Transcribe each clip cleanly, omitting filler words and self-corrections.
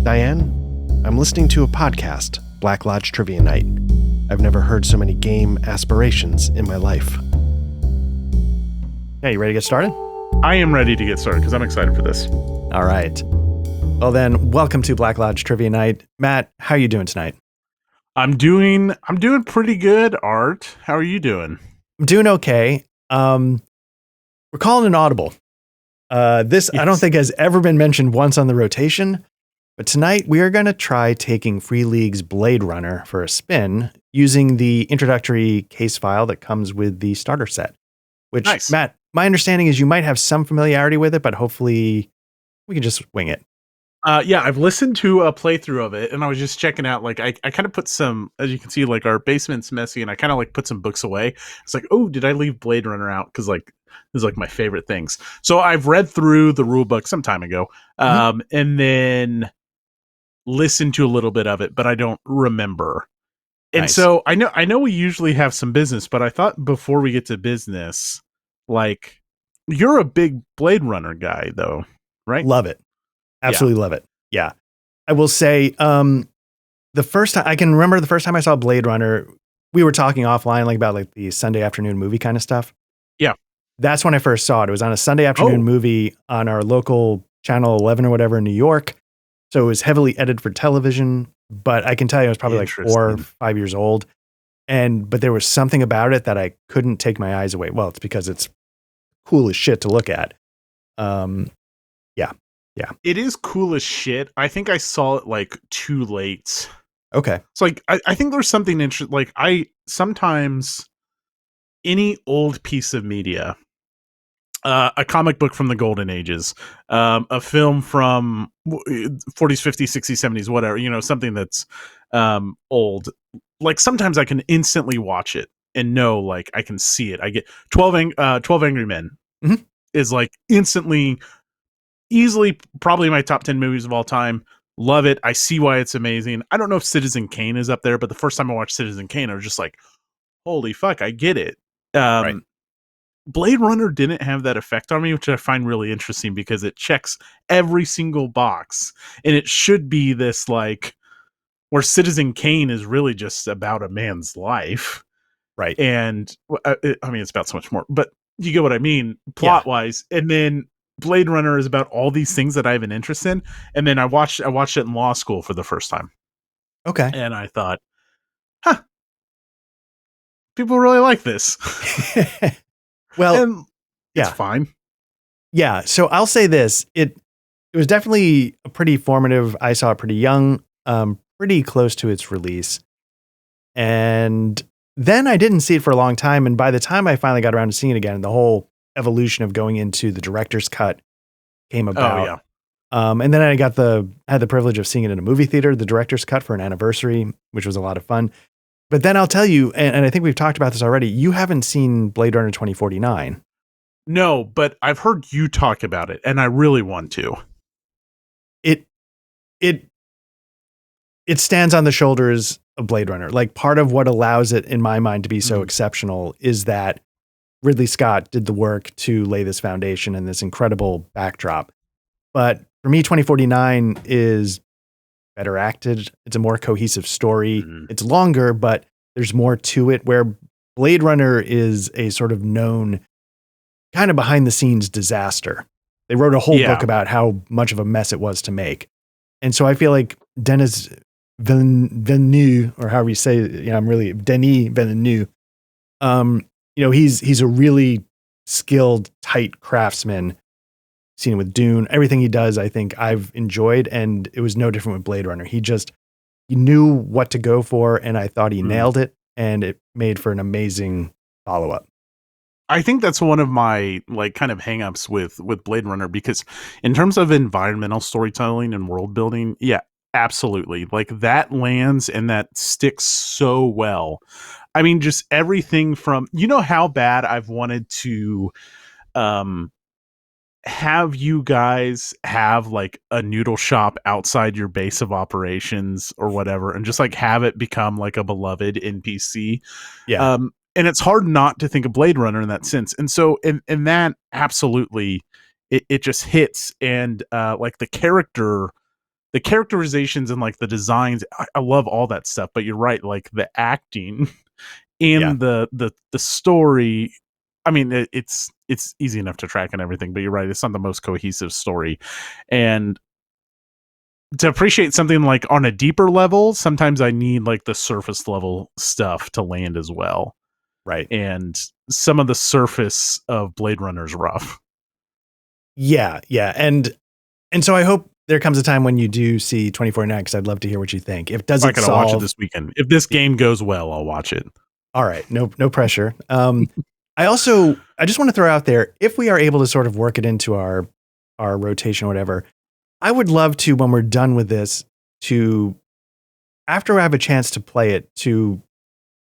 Diane, I'm listening to a podcast, Black Lodge Trivia Night. I've never heard so many game aspirations in my life. Yeah, you ready to get started? I am ready to get started because I'm excited for this. All right. Well then, welcome to Black Lodge Trivia Night. Matt, how are you doing tonight? I'm doing pretty good, Art. How are you doing? I'm doing okay. We're calling an audible. This Yes. I don't think has ever been mentioned once on the rotation, but tonight we are going to try taking Free League's Blade Runner for a spin using the introductory case file that comes with the starter set. Which, Nice. Matt, my understanding is you might have some familiarity with it, but hopefully we can just wing it. Yeah, I've listened to a playthrough of it, and I was just checking out. Like, I kind of put some, as you can see, like our basement's messy, and I kind of like put some books away. It's like, oh, did I leave Blade Runner out? Because like this is like my favorite things. So I've read through the rule book some time ago, and then listened to a little bit of it, but I don't remember. And Nice. so I know we usually have some business, but I thought before we get to business, like you're a big Blade Runner guy though, right? Love it. Absolutely love it. Yeah. I will say, the first time I can remember the first time I saw Blade Runner, we were talking offline like about like the Sunday afternoon movie kind of stuff. Yeah. That's when I first saw it. It was on a Sunday afternoon movie on our local channel 11 or whatever in New York. So it was heavily edited for television, but I can tell you I was probably like 4 or 5 years old. But there was something about it that I couldn't take my eyes away. Well, it's because it's cool as shit to look at. Yeah. It is cool as shit. I think I saw it like too late. Okay. It's like I think there's something interesting. Like I sometimes any old piece of media, a comic book from the golden ages, a film from 40s, 50s, 60s, 70s, whatever, something that's old. Like sometimes I can instantly watch it and know, like I can see it. I get 12 Angry Men is like instantly, easily probably my top 10 movies of all time. Love it. I see why it's amazing. I don't know if Citizen Kane is up there, but the first time I watched Citizen Kane, I was just like, holy fuck, I get it. Right. Blade Runner didn't have that effect on me, which I find really interesting because it checks every single box. And it should be this like where Citizen Kane is really just about a man's life. Right. And I mean, it's about so much more, but you get what I mean plot wise. And then Blade Runner is about all these things that I have an interest in. And then I watched it in law school for the first time. Okay. And I thought, people really like this. Well, and it's fine. Yeah. So I'll say this. It was definitely a pretty formative. I saw it pretty young, pretty close to its release. And then I didn't see it for a long time. And by the time I finally got around to seeing it again, the whole evolution of going into the director's cut came about. And then I had the privilege of seeing it in a movie theater, the director's cut for an anniversary, which was a lot of fun. But then I'll tell you, and I think we've talked about this already, you haven't seen Blade Runner 2049. No, but I've heard you talk about it, and I really want to. It stands on the shoulders of Blade Runner. Like part of what allows it, in my mind, to be so exceptional is that Ridley Scott did the work to lay this foundation and this incredible backdrop. But for me, 2049 is better acted. It's a more cohesive story. It's longer, but there's more to it, where Blade Runner is a sort of known kind of behind the scenes disaster. They wrote a whole book about how much of a mess it was to make. And so I feel like Denis Villeneuve, or however you say it, I'm really Denis Villeneuve. He's a really skilled, tight craftsman. Seen it with Dune. Everything he does, I think I've enjoyed, and it was no different with Blade Runner. He knew what to go for, and I thought he nailed it, and it made for an amazing follow-up. I think that's one of my like kind of hangups with Blade Runner, because in terms of environmental storytelling and world building, yeah, absolutely. Like that lands and that sticks so well. I mean, just everything from, how bad I've wanted to have you guys have like a noodle shop outside your base of operations or whatever, and just like have it become like a beloved NPC. Yeah. And it's hard not to think of Blade Runner in that sense. And so in that, absolutely, it just hits. And like the character the characterizations and like the designs, I love all that stuff. But you're right, like the acting Yeah. in the story. I mean, it's easy enough to track and everything, but you're right, it's not the most cohesive story. And to appreciate something like on a deeper level, sometimes I need like the surface level stuff to land as well. Right. And some of the surface of Blade Runner is rough. Yeah. Yeah. And so I hope there comes a time when you do see 2049, because I'd love to hear what you think. If it I'm doesn't not gonna watch it solve, this weekend. If this game goes well, I'll watch it. all right, no pressure. I just want to throw out there, if we are able to sort of work it into our rotation or whatever, I would love to, when we're done with this, to, after I have a chance to play it, to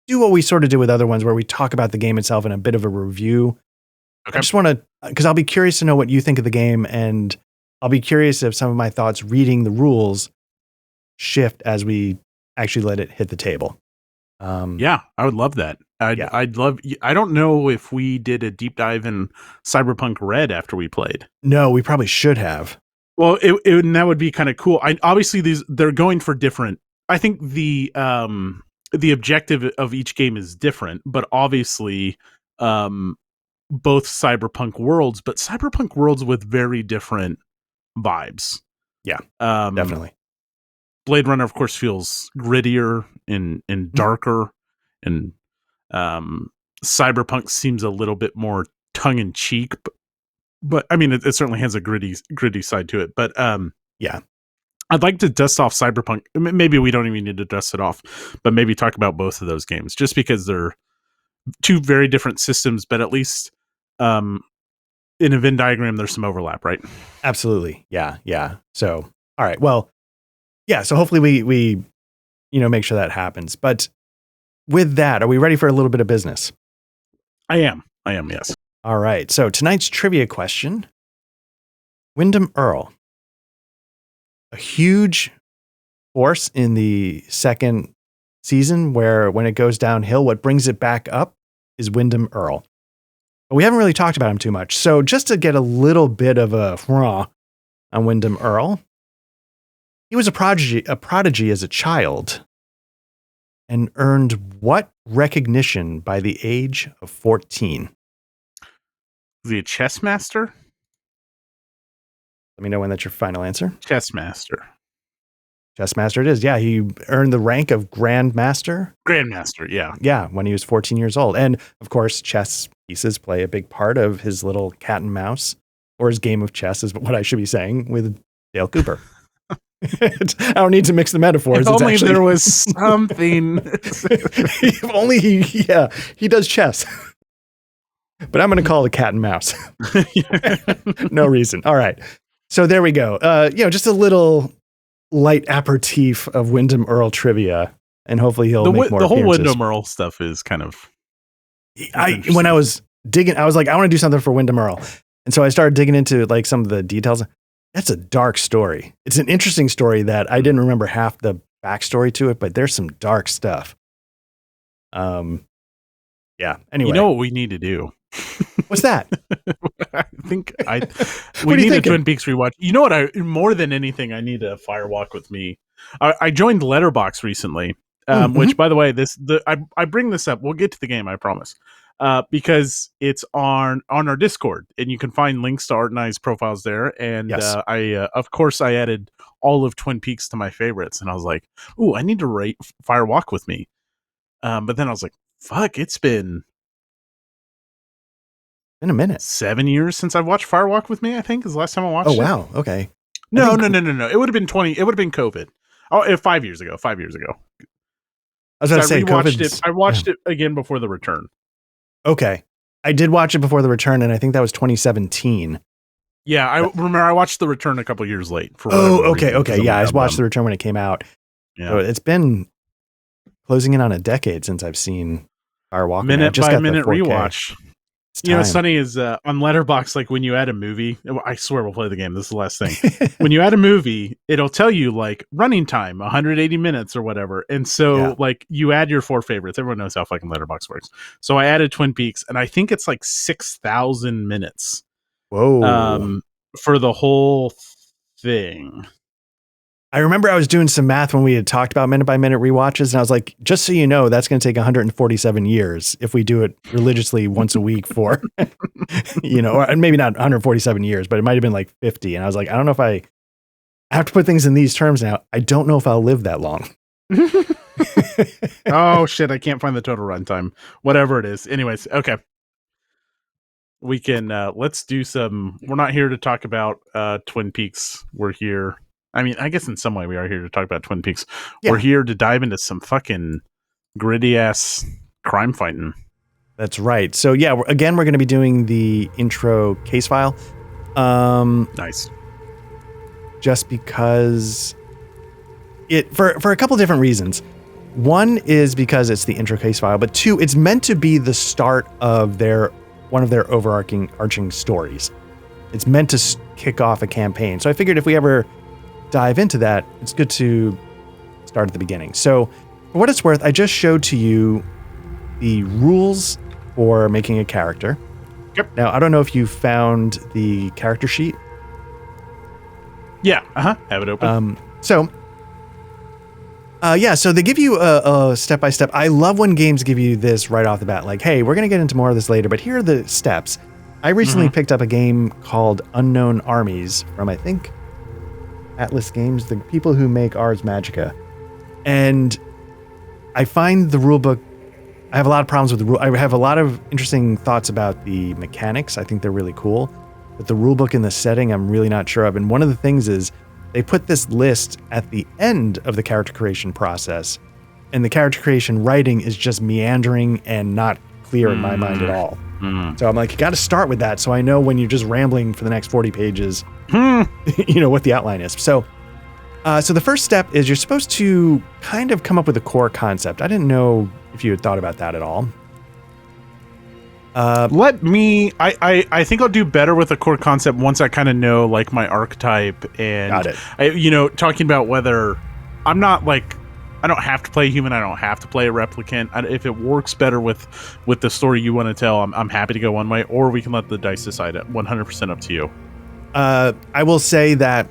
do what we sort of do with other ones, where we talk about the game itself in a bit of a review. Okay. I just want to, because I'll be curious to know what you think of the game, and I'll be curious if some of my thoughts reading the rules shift as we actually let it hit the table. Yeah, I would love that. I'd love. I don't know if we did a deep dive in Cyberpunk Red after we played. No, we probably should have. Well, and that would be kind of cool. Obviously they're going for different. I think the objective of each game is different, but obviously both Cyberpunk worlds, but Cyberpunk worlds with very different vibes. Yeah, definitely. Blade Runner, of course, feels grittier and darker, and Cyberpunk seems a little bit more tongue in cheek. But I mean, it certainly has a gritty side to it. But yeah, I'd like to dust off Cyberpunk. Maybe we don't even need to dust it off, but maybe talk about both of those games, just because they're two very different systems. But at least in a Venn diagram, there's some overlap, right? Absolutely. Yeah. So, all right. Well, yeah. So hopefully we make sure that happens. But with that, are we ready for a little bit of business? I am. Yes. All right. So tonight's trivia question: Wyndham Earl, a huge force in the second season, where when it goes downhill, what brings it back up is Wyndham Earl. But we haven't really talked about him too much. So just to get a little bit of a on Wyndham Earl, he was a prodigy as a child, and earned what recognition by the age of 14? Is he a chess master? Let me know when that's your final answer. Chess master. Chess master it is. Yeah, he earned the rank of Grandmaster. Grandmaster, yeah. Yeah, when he was 14 years old. And of course, chess pieces play a big part of his little cat and mouse, or his game of chess is what I should be saying, with Dale Cooper. I don't need to mix the metaphors. If only there was something. If only he does chess. But I'm going to call it cat and mouse. No reason. All right. So there we go. Just a little light aperitif of Wyndham Earl trivia, and hopefully he'll make more. The whole Wyndham Earl stuff is kind of. When I was digging, I was like, I want to do something for Wyndham Earl, and so I started digging into like some of the details. That's a dark story. It's an interesting story that I didn't remember half the backstory to it, but there's some dark stuff. Yeah. Anyway, you know what we need to do? What's that? I think we need a Twin Peaks rewatch. You know what? More than anything, I need a Firewalk with Me. I joined Letterboxd recently, which, by the way, I bring this up. We'll get to the game, I promise, because it's on our Discord, and you can find links to Art and I's profiles there. And yes. Of course, I added all of Twin Peaks to my favorites, and I was like, "Ooh, I need to rate Firewalk with Me." But then I was like, "Fuck, it's been." In a minute. 7 years since I've watched Firewalk with Me, I think, is the last time I watched it. Oh, wow. Okay. No. It would have been 20. It would have been COVID. Oh, 5 years ago. 5 years ago. I was going to say, I watched it again before The Return. Okay. I did watch it before The Return, and I think that was 2017. Yeah, I remember I watched The Return a couple years late. Okay. Yeah, I watched The Return when it came out. Yeah. So it's been closing in on a decade since I've seen Firewalk. Minute by minute rewatch. You know, what's funny is on Letterboxd, like when you add a movie, I swear we'll play the game. This is the last thing. When you add a movie, it'll tell you like running time, 180 minutes or whatever. And so like you add your 4 favorites. Everyone knows how fucking Letterboxd works. So I added Twin Peaks, and I think it's like 6,000 minutes. Whoa. For the whole thing. I remember I was doing some math when we had talked about minute by minute rewatches, and I was like, just so you know, that's going to take 147 years if we do it religiously once a week for, or maybe not 147 years, but it might have been like 50. And I was like, I don't know if I have to put things in these terms now. I don't know if I'll live that long. Oh shit, I can't find the total runtime. Whatever it is. Anyways, okay. We can let's do some. We're not here to talk about Twin Peaks. We're here. I mean, I guess in some way we are here to talk about Twin Peaks. Yeah. We're here to dive into some fucking gritty ass crime fighting. That's right. So yeah, we're going to be doing the intro case file. Nice. Just because for a couple different reasons. One is because it's the intro case file, but two, it's meant to be the start of one of their overarching stories. It's meant to kick off a campaign. So I figured if we ever dive into that, it's good to start at the beginning. So for what it's worth, I just showed to you the rules for making a character. Yep. Now, I don't know if you found the character sheet. Yeah. Have it open. So they give you a step-by-step. I love when games give you this right off the bat. Like, hey, we're going to get into more of this later, but here are the steps. I recently picked up a game called Unknown Armies from, I think, Atlas Games, the people who make Ars Magica. And I find the rulebook, I have a lot of problems with the rule. I have a lot of interesting thoughts about the mechanics. I think they're really cool. But the rulebook and the setting, I'm really not sure of. And one of the things is they put this list at the end of the character creation process. And the character creation writing is just meandering and not clear in my mind at all. So I'm like, you got to start with that. So I know when you're just rambling for the next 40 pages, what the outline is. So the first step is you're supposed to kind of come up with a core concept. I didn't know if you had thought about that at all. I think I'll do better with a core concept once I kind of know like my archetype and got it. Talking about whether I'm not like, I don't have to play a human. I don't have to play a replicant. If it works better with the story you want to tell, I'm happy to go one way, or we can let the dice decide it. 100% up to you. I will say that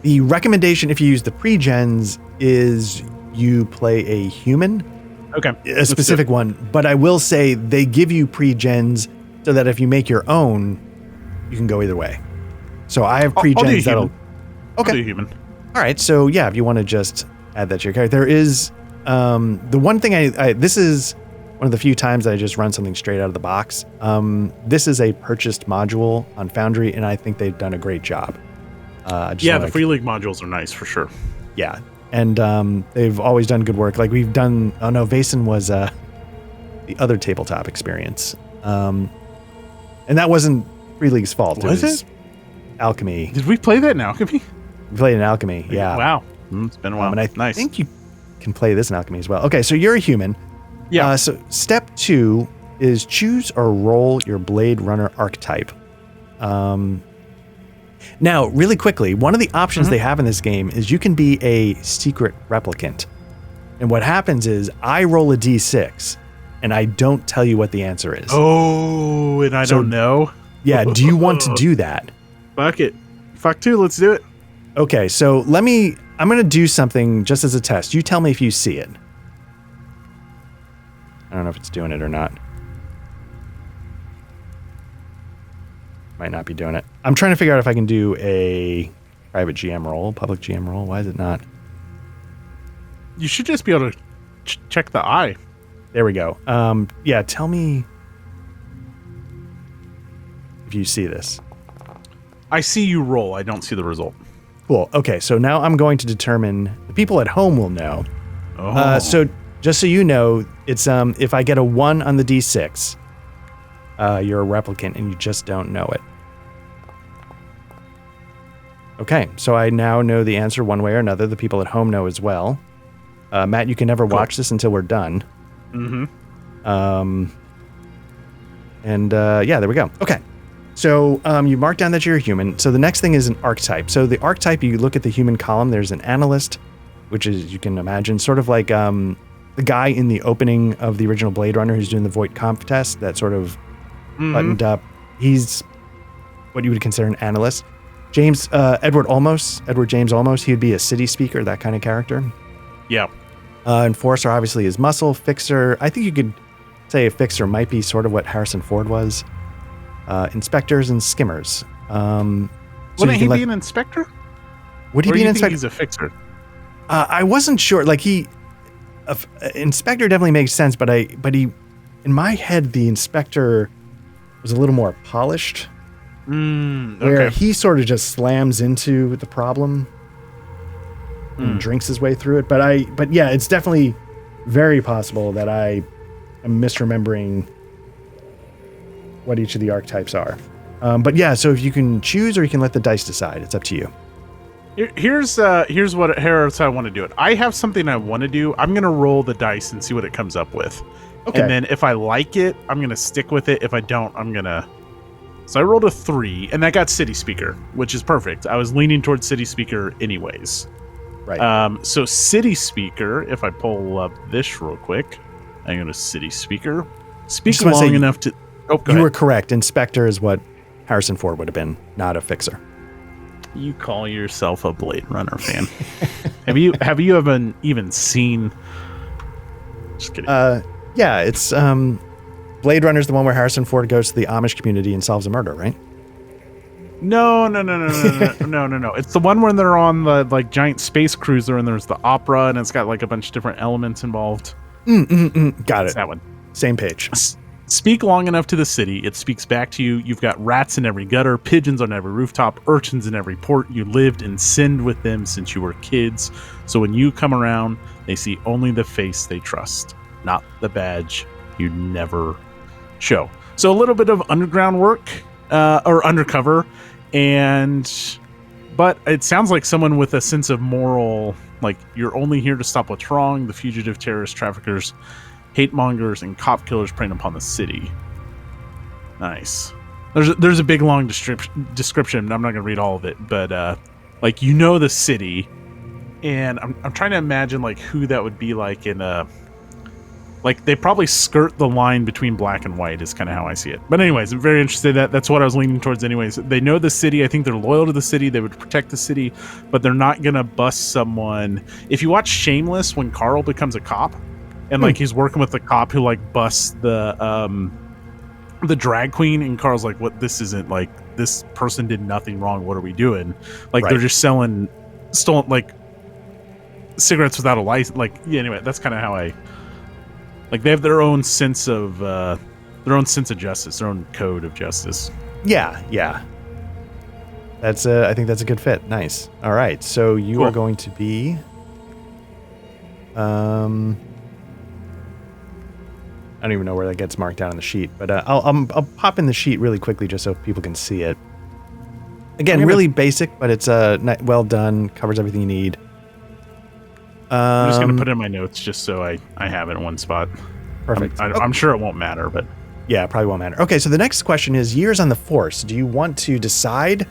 the recommendation, if you use the pre-gens, is you play a human. Okay. A specific one. But I will say they give you pre-gens so that if you make your own, you can go either way. So I have pre-gens that'll... Okay. I'll do human. All right. So yeah, if you want to just add that to your character. There is the one thing this is one of the few times that I just run something straight out of the box. This is a purchased module on Foundry, and I think they've done a great job. The Free League modules are nice for sure. Yeah, and they've always done good work. Like we've done. Oh no, Vaesen was the other tabletop experience, and that wasn't Free League's fault. Was it? Alchemy. Did we play that in Alchemy? We played in Alchemy. Yeah. Wow. It's been a while. And I think you can play this in Alchemy as well. Okay, so you're a human. Yeah. So step 2 is choose or roll your Blade Runner archetype. Now, really quickly, one of the options they have in this game is you can be a secret replicant. And what happens is I roll a d6 and I don't tell you what the answer is. Oh, and I don't know? Yeah, do you want to do that? Fuck it. Fuck to, let's do it. Okay, so I'm going to do something just as a test. You tell me if you see it. I don't know if it's doing it or not. Might not be doing it. I'm trying to figure out if I can do a private GM roll, public GM roll. Why is it not? You should just be able to check the eye. There we go. Yeah, tell me if you see this. I see you roll. I don't see the result. Cool. Okay, so now I'm going to determine, the people at home will know. So just so you know, it's if I get a 1 on the d6, you're a replicant and you just don't know it. Okay, so I now know the answer one way or another. The people at home know as well. Matt, you can never watch this until we're done. Yeah, there we go. Okay. So you mark down that you're a human. So the next thing is an archetype. So the archetype, you look at the human column, there's an analyst, which is, you can imagine, sort of like the guy in the opening of the original Blade Runner who's doing the Voight Comp test, that sort of buttoned up. He's what you would consider an analyst. Edward James Olmos. He'd be a city speaker, that kind of character. Yeah. Enforcer obviously is muscle. Fixer, I think you could say a fixer might be sort of what Harrison Ford was. Inspectors and skimmers. Wouldn't he be an inspector? Would he be an inspector? He's a fixer. I wasn't sure. Like inspector definitely makes sense, but in my head, the inspector was a little more polished. Where he sort of just slams into the problem and drinks his way through it. But yeah, it's definitely very possible that I am misremembering what each of the archetypes are. But yeah, so if you can choose or you can let the dice decide, it's up to you. Here's how I want to do it. I have something I want to do. I'm going to roll the dice and see what it comes up with. Okay. And then if I like it, I'm going to stick with it. If I don't, I'm going to... So I rolled a 3, and that got City Speaker, which is perfect. I was leaning towards City Speaker anyways. Right. So City Speaker, if I pull up this real quick, I'm going to City Speaker. Speak long enough to... Oh, go ahead. You were correct. Inspector is what Harrison Ford would have been, not a fixer. You call yourself a Blade Runner fan. Have you even seen... Just kidding. Yeah, it's... Blade Runner's the one where Harrison Ford goes to the Amish community and solves a murder, right? No. It's the one where they're on the giant space cruiser and there's the opera and it's got a bunch of different elements involved. Got it. That one. Same page. Speak long enough to the city. It speaks back to you. You've got rats in every gutter, pigeons on every rooftop, urchins in every port. You lived and sinned with them since you were kids. So when you come around, they see only the face they trust, not the badge you never show. So a little bit of underground work or undercover, but it sounds like someone with a sense of moral, you're only here to stop what's wrong. The fugitive terrorist traffickers, hate mongers, and cop killers preying upon the city. Nice. There's a big long description. I'm not gonna read all of it, but the city, and I'm trying to imagine who that would be in a. They probably skirt the line between black and white is kind of how I see it. But anyways, I'm very interested. That's what I was leaning towards anyways. They know the city. I think they're loyal to the city. They would protect the city, but they're not going to bust someone. If you watch Shameless, when Carl becomes a cop and he's working with the cop who busts the drag queen, and Carl's like, what, this isn't this person did nothing wrong. What are we doing? Right. They're just selling stolen cigarettes without a license. Anyway, that's kind of how I... they have their own sense of justice, their own code of justice. Yeah. That's I think that's a good fit. Nice. All right. So you are going to be I don't even know where that gets marked down on the sheet, but I'll pop in the sheet really quickly just so people can see it. Again, really basic, but it's well done, covers everything you need. I'm just going to put it in my notes just so I have it in one spot. Perfect. I'm sure it won't matter, but... Yeah, it probably won't matter. Okay, so the next question is years on the Force. Do you want to decide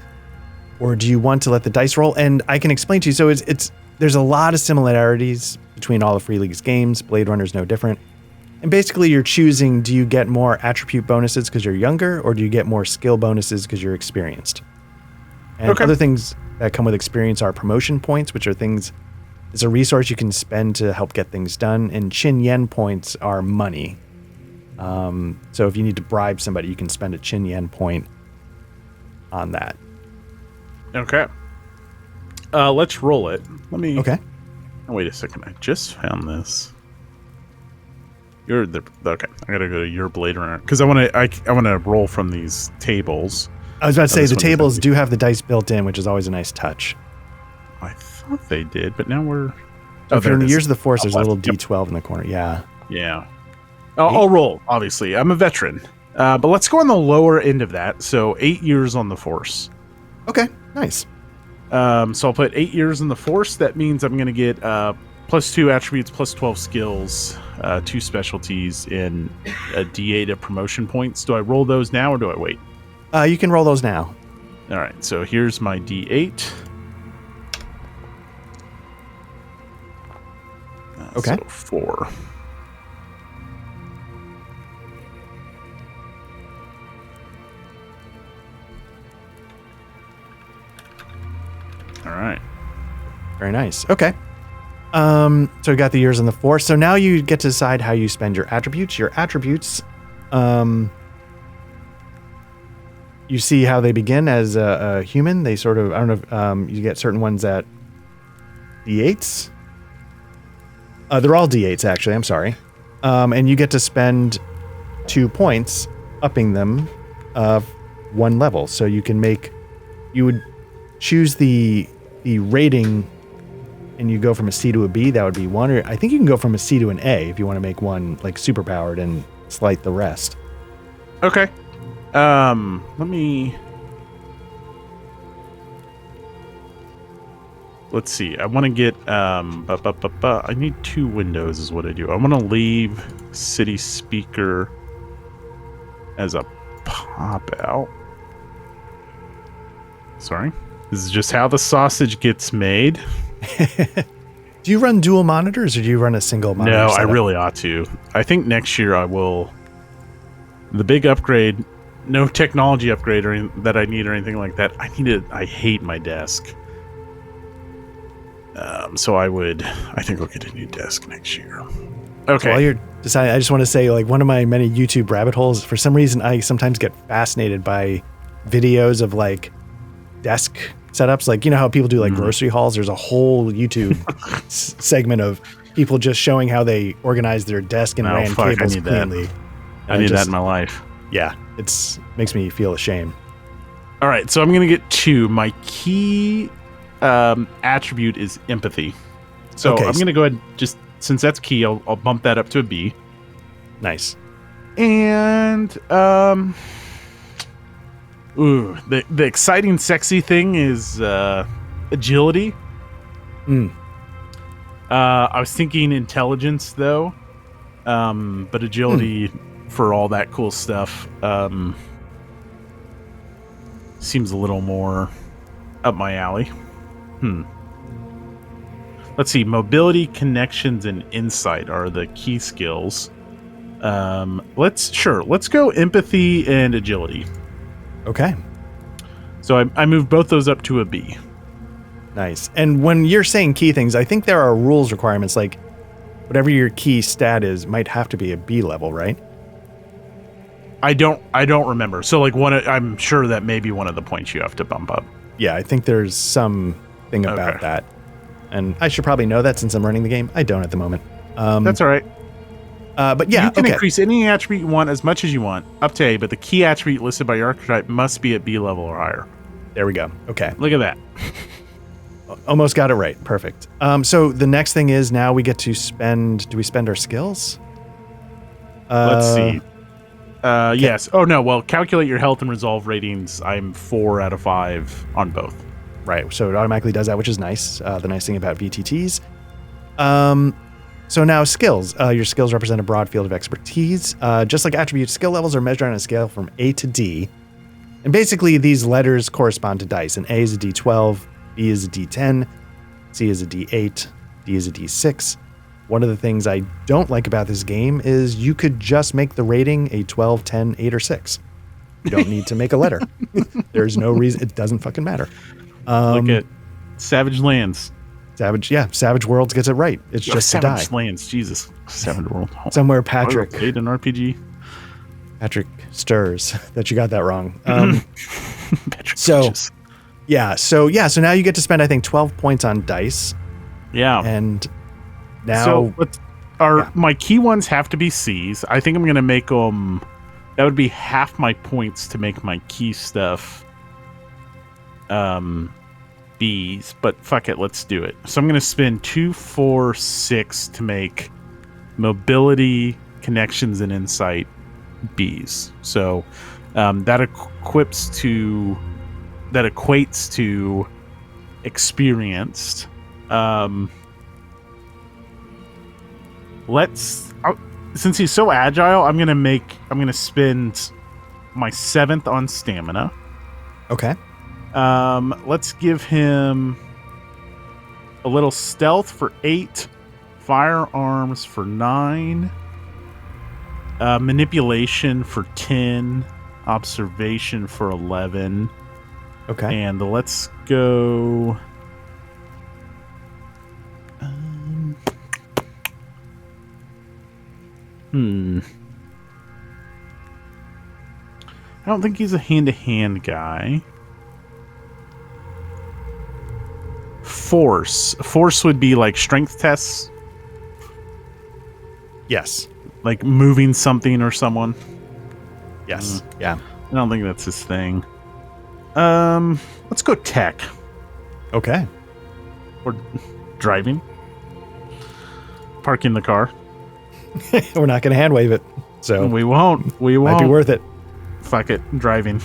or do you want to let the dice roll? And I can explain to you. So there's a lot of similarities between all of Free League's games. Blade Runner's no different. And basically you're choosing, do you get more attribute bonuses because you're younger or do you get more skill bonuses because you're experienced? And other things that come with experience are promotion points, which are things... It's a resource you can spend to help get things done, and Chin Yen points are money. So if you need to bribe somebody, you can spend a Chin Yen point on that. Okay. Let's roll it. Let me... Okay. Oh, wait a second. I just found this. Okay. I gotta go to your Blade Runner because I want to roll from these tables. I was about to say the tables do have the dice built in, which is always a nice touch. I thought they did, but now we're... If you're in Years of the Force, there's a little D12 in the corner. Yeah. I'll roll, obviously. I'm a veteran. But let's go on the lower end of that. So 8 years on the Force. Okay, nice. So I'll put 8 years in the Force. That means I'm going to get plus 2 attributes, plus 12 skills, 2 specialties, and a D8 of promotion points. Do I roll those now or do I wait? You can roll those now. All right, so here's my D8. Okay. So 4. All right. Very nice. Okay. So we got the years on the 4. So now you get to decide how you spend your attributes. Your attributes, you see how they begin as a human. They sort of, I don't know if you get certain ones at D8s. They're all D8s, actually. I'm sorry. And you get to spend 2 points upping them 1 level. So you can you would choose the rating and you go from a C to a B, that would be 1. Or I think you can go from a C to an A if you want to make one like super powered and slight the rest. Okay. Let's see. I want to get I need 2 windows is what I do. I want to leave city speaker as a pop out. Sorry. This is just how the sausage gets made. Do you run dual monitors or do you run a single monitor? No, setup? I really ought to. I think next year I will. The big upgrade, no technology upgrade that I need or anything like that. I hate my desk. So I think I'll get a new desk next year. Okay. So while you're deciding, I just want to say, like, one of my many YouTube rabbit holes, for some reason, I sometimes get fascinated by videos of like desk setups. Like, you know how people do like grocery hauls? There's a whole YouTube segment of people just showing how they organize their desk and ran cables cleanly. I need that in my life. Yeah, makes me feel ashamed. All right, so I'm going to get 2. My key attribute is empathy. So I'm going to go ahead, just since that's key, I'll bump that up to a B. Nice. And the exciting, sexy thing is agility. I was thinking intelligence, though, but agility for all that cool stuff seems a little more up my alley. Let's see. Mobility, connections, and insight are the key skills. Let's go empathy and agility. Okay. So I moved both those up to a B. Nice. And when you're saying key things, I think there are rules requirements, like whatever your key stat is might have to be a B level, right? I don't remember. So like I'm sure that may be one of the points you have to bump up. Yeah, I think there's something about that. And I should probably know that since I'm running the game. I don't at the moment. That's all right. But yeah, you can increase any attribute you want as much as you want, up to A, but the key attribute listed by your archetype must be at B level or higher. There we go. Okay. Look at that. Almost got it right. Perfect. So the next thing is now we get to do we spend our skills? Let's see. Yes. Oh, no. Well, calculate your health and resolve ratings. I'm 4 out of 5 on both. Right. So it automatically does that, which is nice. The nice thing about VTTs. So now skills. Your skills represent a broad field of expertise. Just like attributes, skill levels are measured on a scale from A to D. And basically, these letters correspond to dice. An A is a D12, B is a D10, C is a D8, D is a D6. One of the things I don't like about this game is you could just make the rating a 12, 10, 8, or 6. You don't need to make a letter. There's no reason. It doesn't fucking matter. Look at Savage Lands. Savage Worlds gets it right. It's just a die. Savage Lands, Jesus. Savage World. Somewhere Patrick. Played an RPG. Patrick stirs that you got that wrong. Patrick so Bridges. So now you get to spend, I think, 12 points on dice. Yeah. And now my key ones have to be C's. I think I'm going to make them, that would be half my points to make my key stuff B's, but fuck it, let's do it. So I'm going to spend 2, 4, 6 to make mobility, connections, and insight B's. So that equates to experienced. Since he's so agile, I'm gonna spend my 7th on stamina. Okay. Let's give him a little stealth for 8, firearms for 9, manipulation for 10, observation for 11. Okay. And let's go I don't think he's a hand-to-hand guy. Force. Force would be like strength tests. Yes. Like moving something or someone. Yes. Yeah. I don't think that's his thing. Let's go tech. Okay. Or driving. Parking the car. We're not going to hand wave it. So we won't. We won't. Might be worth it. Fuck it. Driving.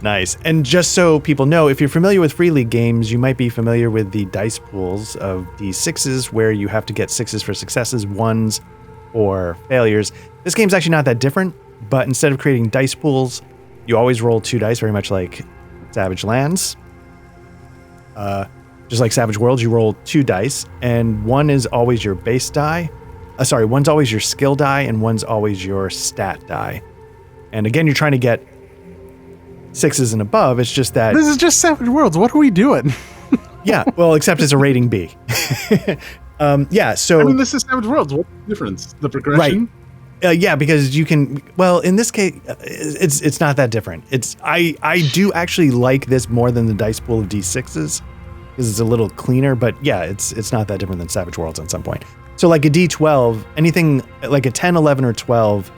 Nice. And just so people know, if you're familiar with Free League games, you might be familiar with the dice pools of D6s where you have to get 6s for successes, 1s for failures. This game's actually not that different, but instead of creating dice pools, you always roll 2 dice, very much like Savage Lands. Just like Savage Worlds, you roll 2 dice, and 1 is always your base die. One's always your skill die, and 1's always your stat die. And again, you're trying to get 6s and above. It's just that this is just Savage Worlds. What are we doing? Yeah, well, except it's a rating B. Yeah, so I mean, this is Savage Worlds. What's the difference? The progression? Right. Yeah, because you can. Well, in this case, it's not that different. I do actually like this more than the dice pool of D6s because it's a little cleaner. But yeah, it's not that different than Savage Worlds at some point. So like a D12, anything like a 10, 11, or 12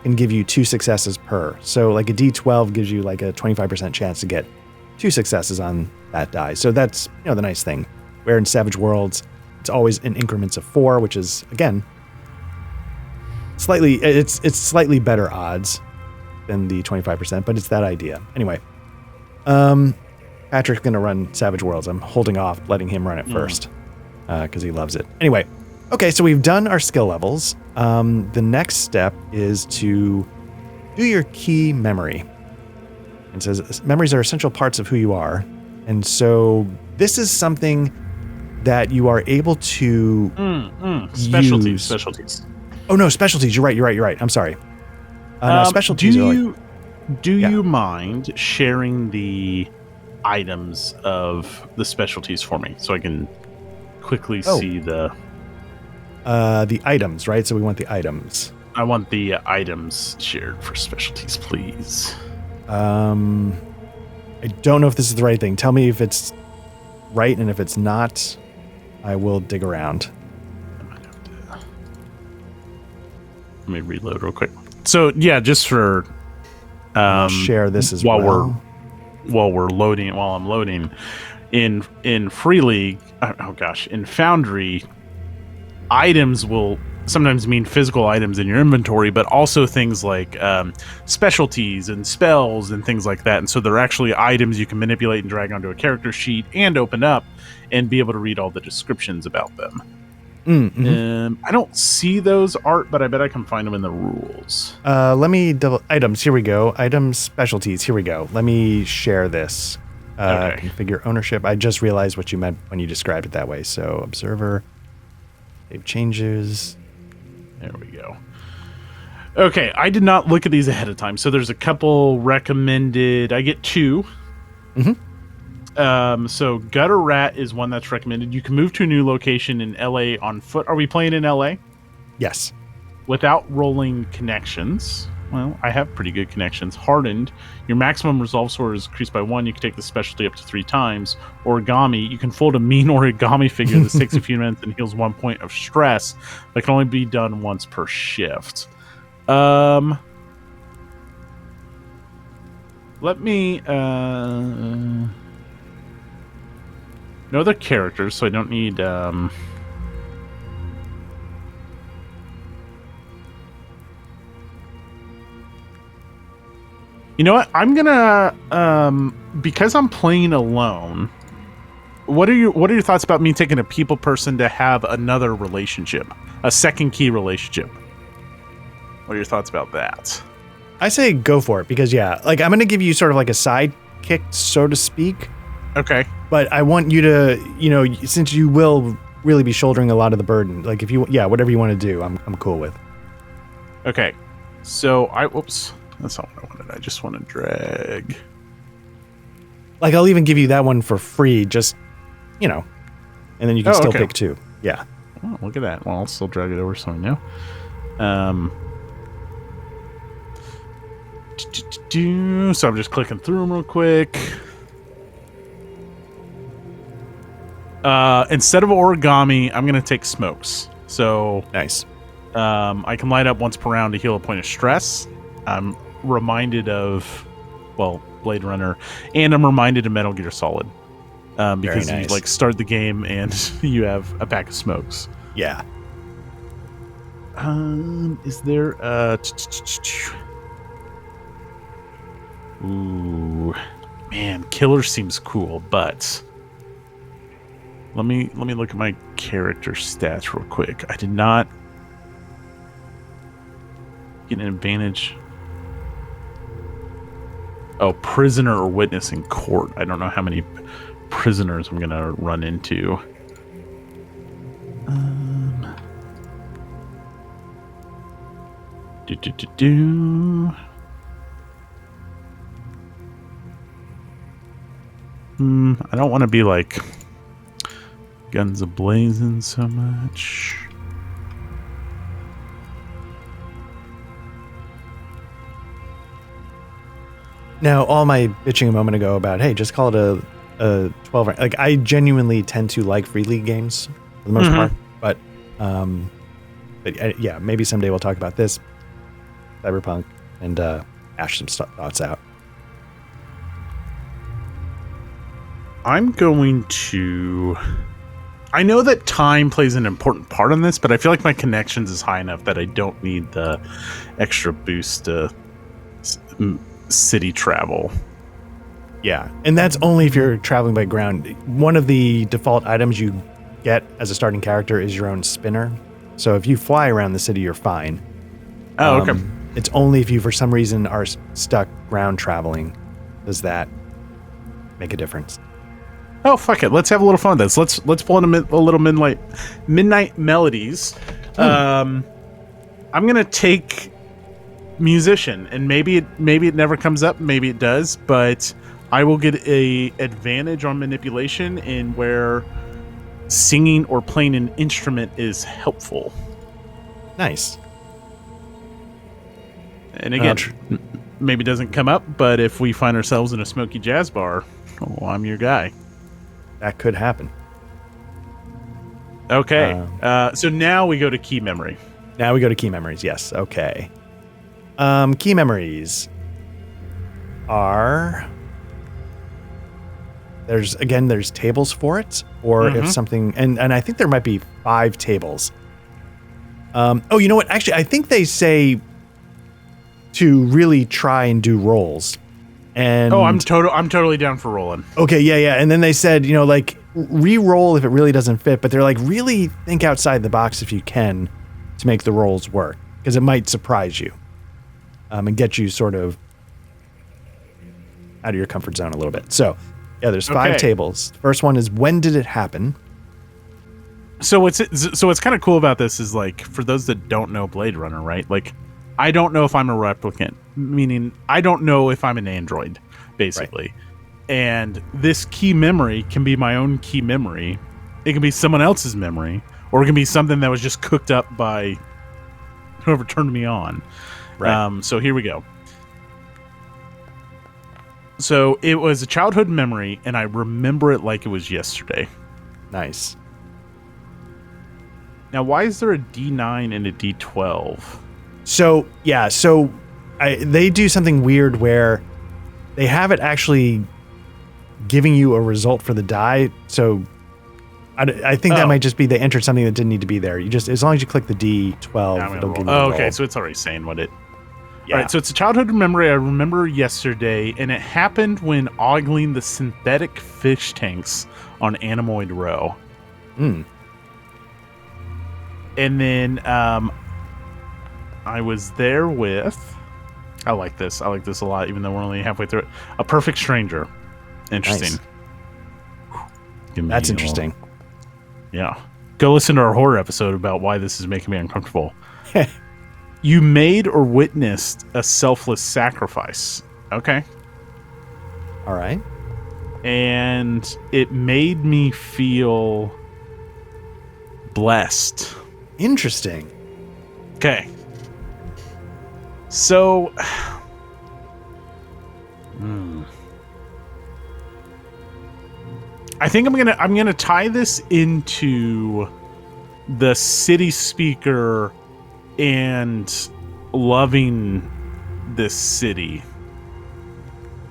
can give you 2 successes per. So like a D12 gives you like a 25% chance to get 2 successes on that die. So that's the nice thing. Where in Savage Worlds, it's always in increments of 4, which is again it's slightly better odds than the 25%, but it's that idea. Anyway, Patrick's gonna run Savage Worlds. I'm holding off, letting him run it first because he loves it. Anyway, okay, so we've done our skill levels. The next step is to do your key memory. It says memories are essential parts of who you are, and so this is something that you are able to Specialties. use. Specialties. Oh no, specialties. You're right. I'm sorry. No, specialties. Do you mind sharing the items of the specialties for me so I can quickly see the items, right? So we want the items. I want the items shared for specialties, please. I don't know if this is the right thing. Tell me if it's right, and if it's not, I will dig around. Let me reload real quick. So yeah, just for I'll share this as well. While I'm loading in Free League, in Foundry, items will sometimes mean physical items in your inventory, but also things like specialties and spells and things like that. And so they're actually items you can manipulate and drag onto a character sheet and open up and be able to read all the descriptions about them. I don't see those art, but I bet I can find them in the rules. Let me double items. Here we go. Items, specialties. Here we go. Let me share this. Okay. Configure ownership. I just realized what you meant when you described it that way. So observer, save changes. There we go. Okay, I did not look at these ahead of time, so there's a couple recommended. I get 2. So Gutter Rat is one that's recommended. You can move to a new location in LA on foot. Are we playing in LA? Yes. Without rolling connections. Well, I have pretty good connections. Hardened. Your maximum resolve score is increased by 1. You can take the specialty up to 3 times. Origami. You can fold a mean origami figure that takes a few minutes and heals 1 point of stress. That can only be done once per shift. Let me... no other characters, so I don't need... You know what? I'm gonna because I'm playing alone. What are your thoughts about me taking a people person to have another relationship, a second key relationship? What are your thoughts about that? I say go for it because I'm going to give you sort of like a sidekick, so to speak. Okay. But I want you to, since you will really be shouldering a lot of the burden, like if you, whatever you want to do, I'm cool with. Okay. So whoops. That's not what I wanted. I just want to drag. Like, I'll even give you that one for free, just, and then you can pick 2. Yeah. Oh, look at that. Well, I'll still drag it over so I know. So I'm just clicking through them real quick. Instead of origami, I'm going to take smokes. So Nice. I can light up once per round to heal a point of stress. I'm reminded of, Blade Runner, and I'm reminded of Metal Gear Solid. Because nice. you start the game and you have a pack of smokes. Yeah. Is there Ooh, man, killer seems cool, but let me look at my character stats real quick. I did not get an advantage. Oh, prisoner or witness in court. I don't know how many prisoners I'm gonna run into. I don't want to be like guns a-blazing so much. Now, all my bitching a moment ago about, hey, just call it a 12 round. Like, I genuinely tend to like free league games for the most part, but yeah, maybe someday we'll talk about this, Cyberpunk, and hash some thoughts out. I'm going to... I know that time plays an important part in this, but I feel like my connections is high enough that I don't need the extra boost to city travel. Yeah, and that's only if you're traveling by ground. One of the default items you get as a starting character is your own spinner. So if you fly around the city, you're fine. Oh, okay. It's only if you, for some reason, are stuck ground traveling, does that make a difference. Oh, fuck it. Let's have a little fun with this. Let's pull in a little midnight melodies. I'm gonna take musician, and maybe it never comes up, maybe it does, but I will get a advantage on manipulation in where singing or playing an instrument is helpful. Nice. And again, maybe it doesn't come up, but if we find ourselves in a smoky jazz bar, I'm your guy. That could happen. Okay. So now we go to key memory. Now we go to key memories. Yes. Okay. Key memories are... There's tables for it, or if something... And I think there might be 5 tables. Oh, you know what? Actually, I think they say to really try and do rolls. And I'm totally down for rolling. Okay, yeah. And then they said, like, re-roll if it really doesn't fit, but they're like, really think outside the box if you can to make the rolls work, because it might surprise you and get you sort of out of your comfort zone a little bit. So, yeah, there's 5 tables. The first one is, when did it happen? So what's kind of cool about this is, like, for those that don't know Blade Runner, right? Like, I don't know if I'm a replicant, meaning I don't know if I'm an android, basically. Right. And this key memory can be my own key memory. It can be someone else's memory, or it can be something that was just cooked up by whoever turned me on. Right. So here we go. So it was a childhood memory, and I remember it like it was yesterday. Nice. Now, why is there a D9 and a D12? So, yeah, they do something weird where they have it actually giving you a result for the die. So I think that might just be they entered something that didn't need to be there. You just, as long as you click the D12, it'll give you the roll. Okay, so it's already saying what it... Yeah. All right, so it's a childhood memory I remember yesterday, and it happened when ogling the synthetic fish tanks on Anemoid Row. And then I was there with... I like this a lot, even though we're only halfway through it. A perfect stranger. Interesting. Nice. That's interesting. Yeah. Go listen to our horror episode about why this is making me uncomfortable. You made or witnessed a selfless sacrifice. Okay. All right. And it made me feel blessed. Interesting. Okay. So I think I'm gonna tie this into the city speaker and loving this city.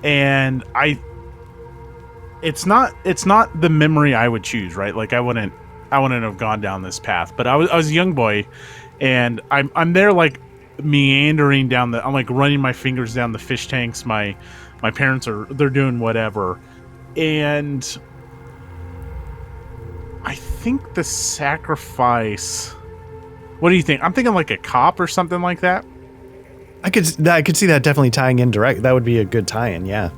And it's not the memory I would choose, right? Like I wouldn't have gone down this path. But I was a young boy, and I'm there like meandering down I'm like running my fingers down the fish tanks. My parents they're doing whatever, and I think the sacrifice. What do you think? I'm thinking like a cop or something like that. I could see that definitely tying in direct. That would be a good tie-in, yeah.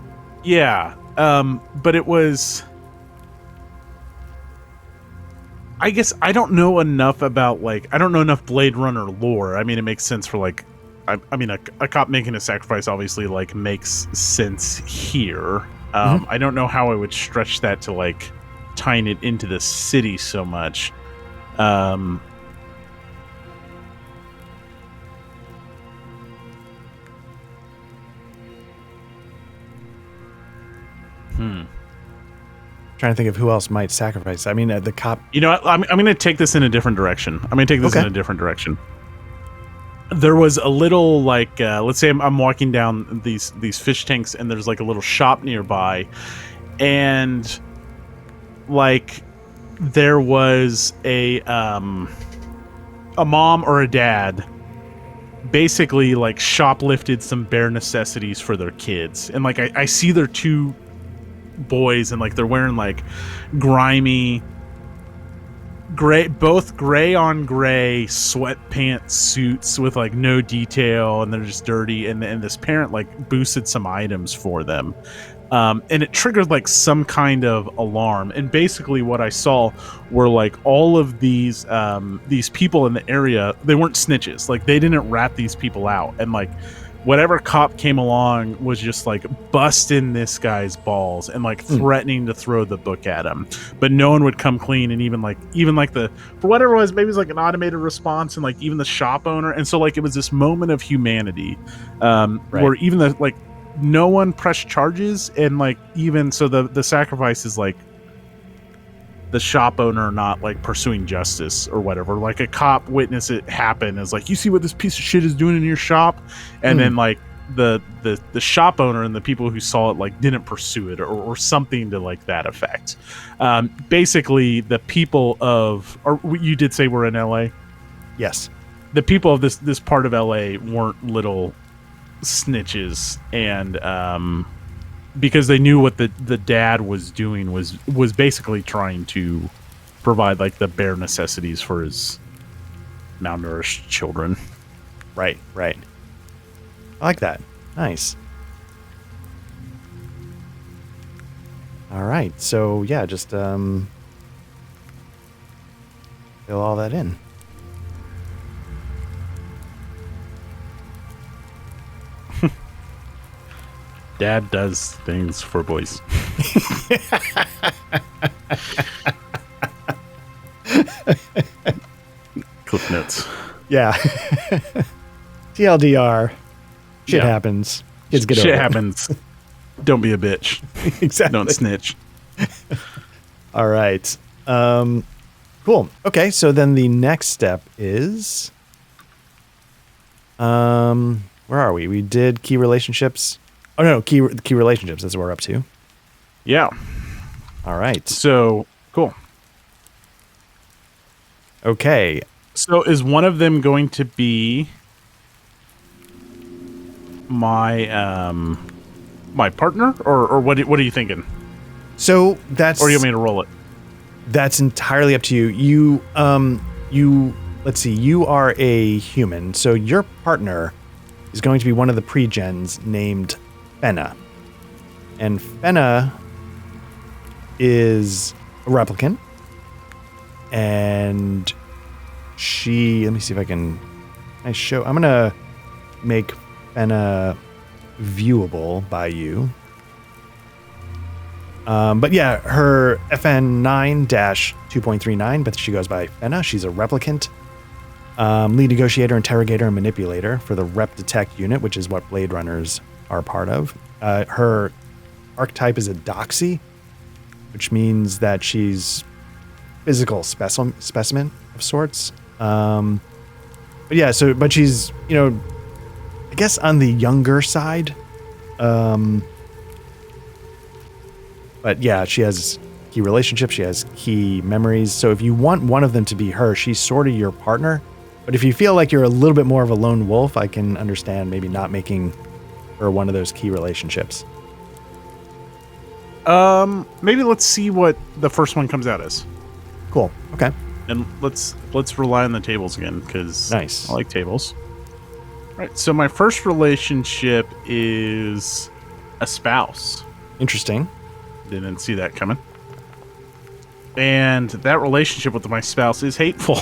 Yeah. But it was. I guess I don't know enough about I don't know enough Blade Runner lore. I mean, it makes sense for I mean, a cop making a sacrifice obviously makes sense here. I don't know how I would stretch that to tying it into the city so much. Trying to think of who else might sacrifice. I mean, the cop. You know what? I'm going to take this in a different direction. There was a little let's say I'm walking down these fish tanks, and there's a little shop nearby, and there was a mom or a dad basically shoplifted some bare necessities for their kids, and I see their two boys, and they're wearing grimy both gray on gray sweatpants suits with no detail, and they're just dirty, and this parent boosted some items for them, and it triggered some kind of alarm. And basically what I saw were all of these people in the area. They weren't snitches, they didn't rat these people out, and whatever cop came along was just busting this guy's balls and threatening to throw the book at him, but no one would come clean. And even the for whatever it was, maybe it was an automated response, and even the shop owner. And so it was this moment of humanity, right, where even the no one pressed charges, and even so the sacrifice is the shop owner not pursuing justice or whatever. A cop witness it happen, is you see what this piece of shit is doing in your shop, and then the shop owner and the people who saw it didn't pursue it, or something to that effect. Basically the people of, or you did say we're in LA? Yes. The people of this part of LA weren't little snitches, and because they knew what the dad was doing was basically trying to provide the bare necessities for his malnourished children. Right. I like that. Nice. All right. So yeah, just fill all that in. Dad does things for boys. Cliff notes. Yeah. TLDR. Shit happens. Kids get over Shit happens. Don't be a bitch. Exactly. Don't snitch. All right. Cool. Okay, so then the next step is where are we? We did key relationships. Oh no, key relationships. That's what we're up to. Yeah. All right. So cool. Okay. So is one of them going to be my my partner, or what are you thinking? So that's, or you want me to roll it? That's entirely up to you. You let's see. You are a human, so your partner is going to be one of the pre-gens named Fenna. And Fenna is a replicant. And she, let me see if I can I'm going to make Fenna viewable by you. But yeah, her FN 9-2.39, but she goes by Fenna. She's a replicant. Lead negotiator, interrogator, and manipulator for the Rep Detect unit, which is what Blade Runners are part of. Her archetype is a doxy, which means that she's physical specimen of sorts. But yeah, but she's, I guess on the younger side. But yeah, she has key relationships. She has key memories. So if you want one of them to be her, she's sort of your partner. But if you feel like you're a little bit more of a lone wolf, I can understand maybe not making her one of those key relationships. Maybe let's see what the first one comes out as. Cool. Okay. And let's rely on the tables again, because nice. I like tables. All right. So my first relationship is a spouse. Interesting. Didn't see that coming. And that relationship with my spouse is hateful.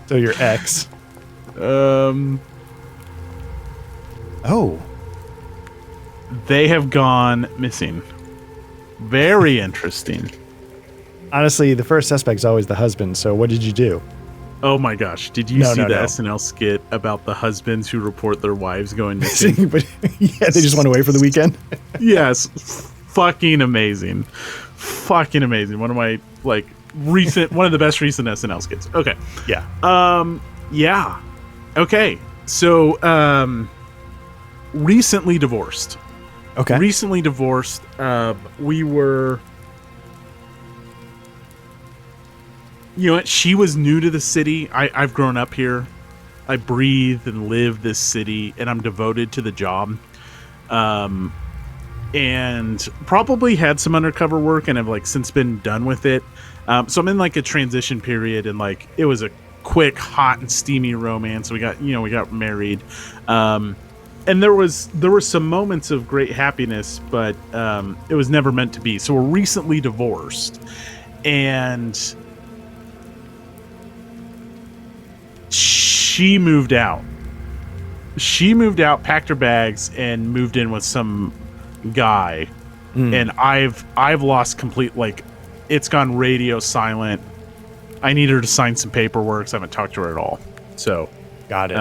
So your ex. Oh. They have gone missing. Very interesting. Honestly, the first suspect is always the husband. So what did you do? Oh my gosh. Did you see the SNL skit about the husbands who report their wives going missing? But yeah, they just went away for the weekend. Yes. Fucking amazing. Fucking amazing. One of my one of the best recent SNL skits. Okay. Yeah. Yeah. Okay. So recently divorced. Okay. Recently divorced. We were, she was new to the city. I've grown up here. I breathe and live this city, and I'm devoted to the job. And probably had some undercover work and have since been done with it. So I'm in a transition period, and it was a quick, hot and steamy romance. We got married. And there were some moments of great happiness, but it was never meant to be. So we're recently divorced, and she moved out. She moved out, packed her bags, and moved in with some guy. And I've lost complete, it's gone radio silent. I need her to sign some paperwork, so I haven't talked to her at all. So got it.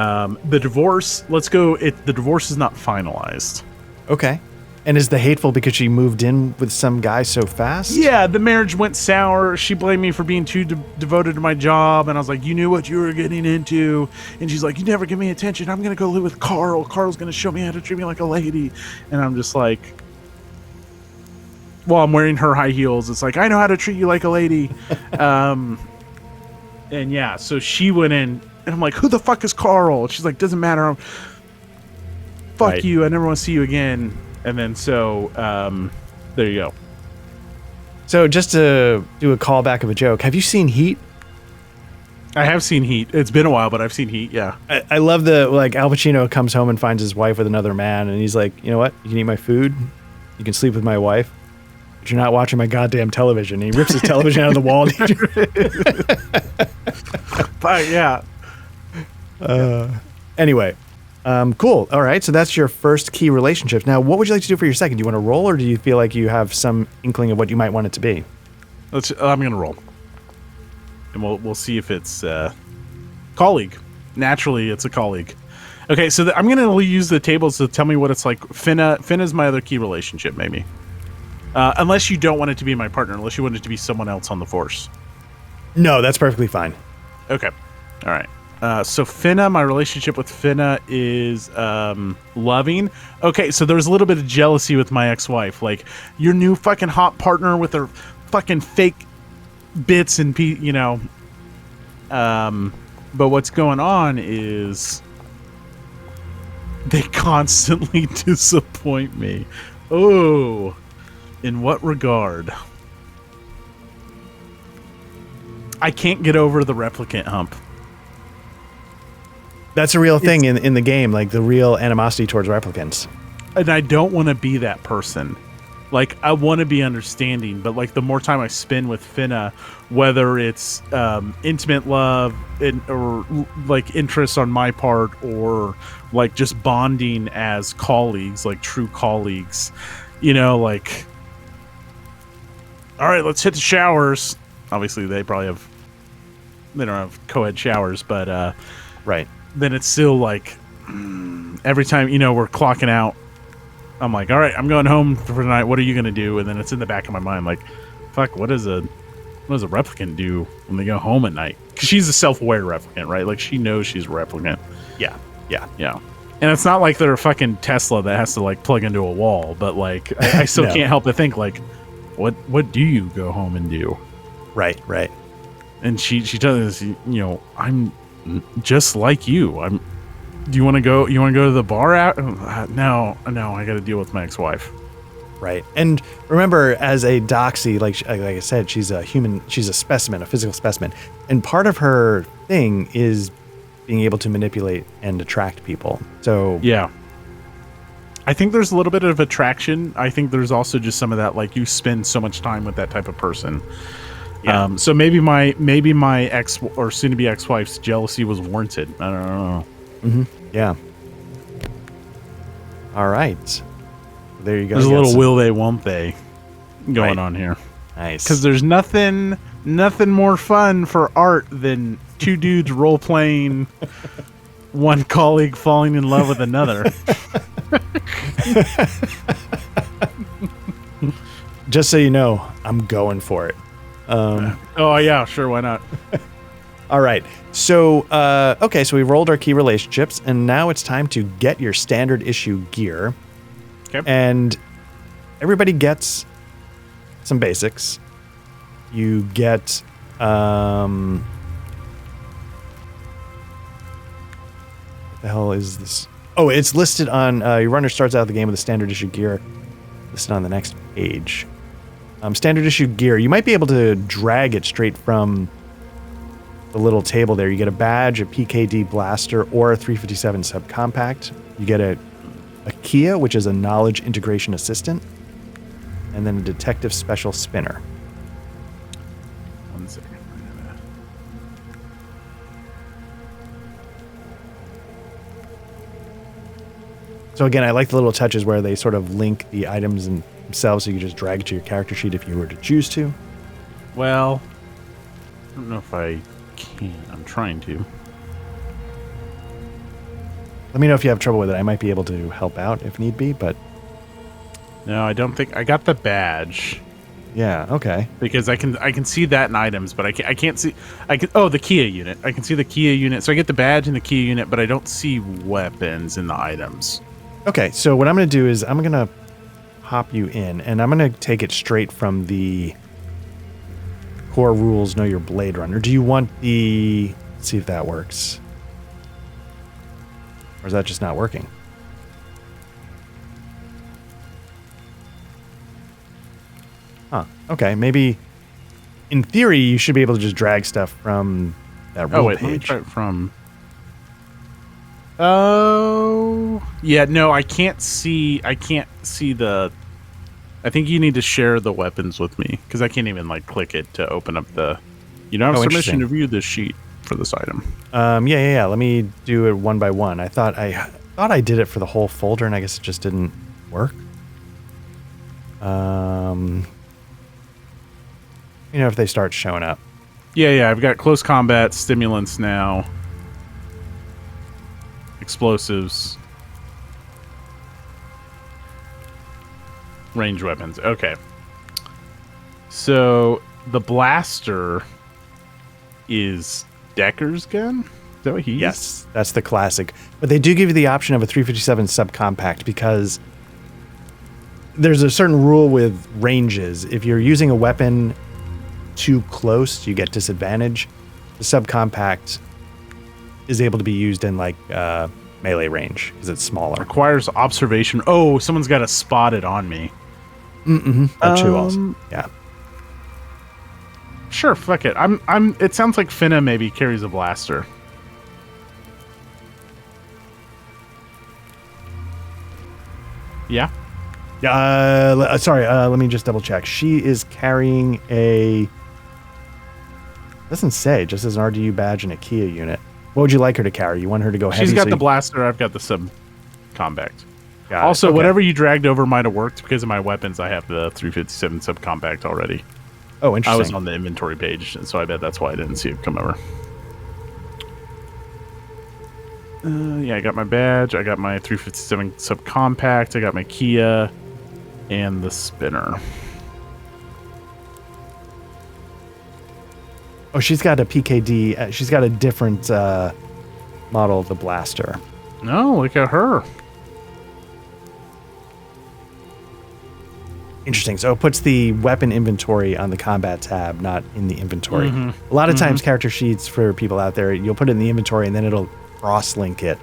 The divorce, the divorce is not finalized. Okay. And is the hateful because she moved in with some guy so fast? Yeah, the marriage went sour. She blamed me for being too devoted to my job, and I was like, you knew what you were getting into. And she's like, you never give me attention. I'm going to go live with Carl. Carl's going to show me how to treat me like a lady. And I'm just like, well, I'm wearing her high heels. It's like, I know how to treat you like a lady. And yeah, so she went in, and I'm like, who the fuck is Carl? She's like, doesn't matter. Fuck you. I never want to see you again. And then there you go. So just to do a callback of a joke, have you seen Heat? I have seen Heat. It's been a while, but I've seen Heat, yeah. I love Al Pacino comes home and finds his wife with another man, and he's like, you know what? You can eat my food, you can sleep with my wife, but you're not watching my goddamn television. And he rips his television out of the wall. But yeah. Anyway. Cool. All right. So that's your first key relationship. Now, what would you like to do for your second? Do you want to roll, or do you feel like you have some inkling of what you might want it to be? I'm going to roll. And we'll see if it's colleague. Naturally, it's a colleague. Okay, so I'm going to use the tables to tell me what it's like. Finna's my other key relationship, maybe. Unless you don't want it to be my partner, unless you want it to be someone else on the force. No, that's perfectly fine. Okay. All right. So Finna, my relationship with Finna is loving. Okay, so there was a little bit of jealousy with my ex-wife. Like, your new fucking hot partner with her fucking fake bits and but what's going on is they constantly disappoint me. Oh, in what regard? I can't get over the replicant hump. That's a real thing in the game, like the real animosity towards replicants. And I don't want to be that person. Like, I want to be understanding, but the more time I spend with Finna, whether it's intimate love or interest on my part, or just bonding as colleagues, true colleagues, all right, let's hit the showers. Obviously, they don't have co-ed showers, but right. Then it's still every time, we're clocking out I'm like, all right, I'm going home for tonight. What are you gonna do? And then it's in the back of my mind, like, fuck, what does a replicant do when they go home at night? Because she's a self-aware replicant, right? Like, she knows she's a replicant. Yeah. And it's not like they're a fucking Tesla that has to like plug into a wall, but like, I still can't help but think like, what do you go home and do? Right. And she tells us, I'm just like you. Do you want to go? You want to go to the bar out? No, I got to deal with my ex-wife. Right. And remember, as a doxy, like I said, she's a human, she's a specimen, a physical specimen. And part of her thing is being able to manipulate and attract people. So yeah. I think there's a little bit of attraction. I think there's also just some of that, like, you spend so much time with that type of person. Yeah. So maybe my ex or soon-to-be ex-wife's jealousy was warranted. I don't know. Mm-hmm. Yeah. All right. There you go. There's a little will they, won't they going on here. Nice. Because there's nothing more fun for art than two dudes role-playing one colleague falling in love with another. Just so you know, I'm going for it. Oh, yeah, sure, why not? All right. So, okay, so we rolled our key relationships, and now it's time to get your standard issue gear. Okay. And everybody gets some basics. You get, what the hell is this? Oh, it's listed on, your runner starts out the game with a standard issue gear listed on the next page. Standard issue gear, you might be able to drag it straight from the little table there. You get a badge, a PKD blaster, or a 357 subcompact. You get a Kia, which is a knowledge integration assistant, and then a detective special spinner. 1 second. So again, I like the little touches where they sort of link the items themselves, so you just drag it to your character sheet if you were to choose to. Well, I don't know if I can. I'm trying to. Let me know if you have trouble with it. I might be able to help out if need be, but... No, I don't think... I got the badge. Yeah, okay. Because I can see that in items, but I can't see... Oh, the Kia unit. I can see the Kia unit. So I get the badge and the Kia unit, but I don't see weapons in the items. Okay, so what I'm going to do is I'm going to hop you in, and I'm going to take it straight from the core rules, know your Blade Runner. Do you want the... Let's see if that works. Or is that just not working? Huh. Okay, maybe... In theory, you should be able to just drag stuff from that rule page. Let me try it from... Oh... Yeah, no, I can't see the... I think you need to share the weapons with me, because I can't even, like, click it to open up the... You don't have permission to view this sheet for this item. Yeah. Let me do it one by one. I thought I did it for the whole folder, and I guess it just didn't work. If they start showing up. Yeah. I've got close combat, stimulants now, explosives, range weapons. Okay. So the blaster is Decker's gun? Is that what he used? Yes, that's the classic. But they do give you the option of a 357 subcompact because there's a certain rule with ranges. If you're using a weapon too close, you get disadvantage. The subcompact is able to be used in like melee range because it's smaller. Requires observation. Oh, someone's got to spot it on me. Or two also. Yeah. Sure, fuck it. It sounds like Finna maybe carries a blaster. Yeah? Yeah, sorry, let me just double check. She is carrying a... Doesn't say, just as an RDU badge and a Kia unit. What would you like her to carry? You want her to go heavy? She's got the blaster, I've got the subcompact. Also, okay. Whatever you dragged over might have worked because of my weapons. I have the 357 subcompact already. Oh, interesting. I was on the inventory page, and so I bet that's why I didn't see it come over. Yeah, I got my badge. I got my 357 subcompact. I got my Kia and the spinner. Oh, she's got a PKD. She's got a different model of the blaster. No, look at her. Interesting. So it puts the weapon inventory on the combat tab, not in the inventory. A lot of times, character sheets for people out there, you'll put it in the inventory and then it'll cross-link it.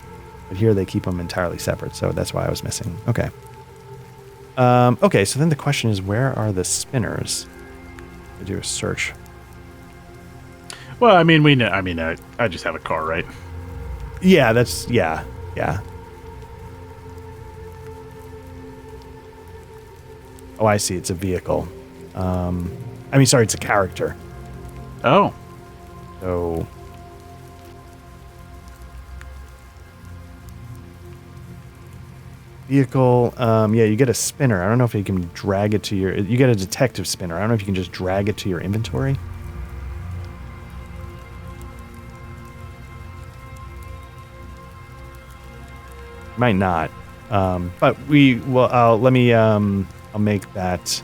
But here they keep them entirely separate, so that's why I was missing. Okay. Okay, so then the question is, where are the spinners? I do a search. Well, I mean, we know. I mean, I just have a car, right? Yeah, yeah. Oh, I see. It's a vehicle. Sorry, it's a character. Oh. So vehicle. Yeah, you get a spinner. I don't know if you can drag it to your. You get a detective spinner. I don't know if you can just drag it to your inventory. Might not. But we will. I'll make that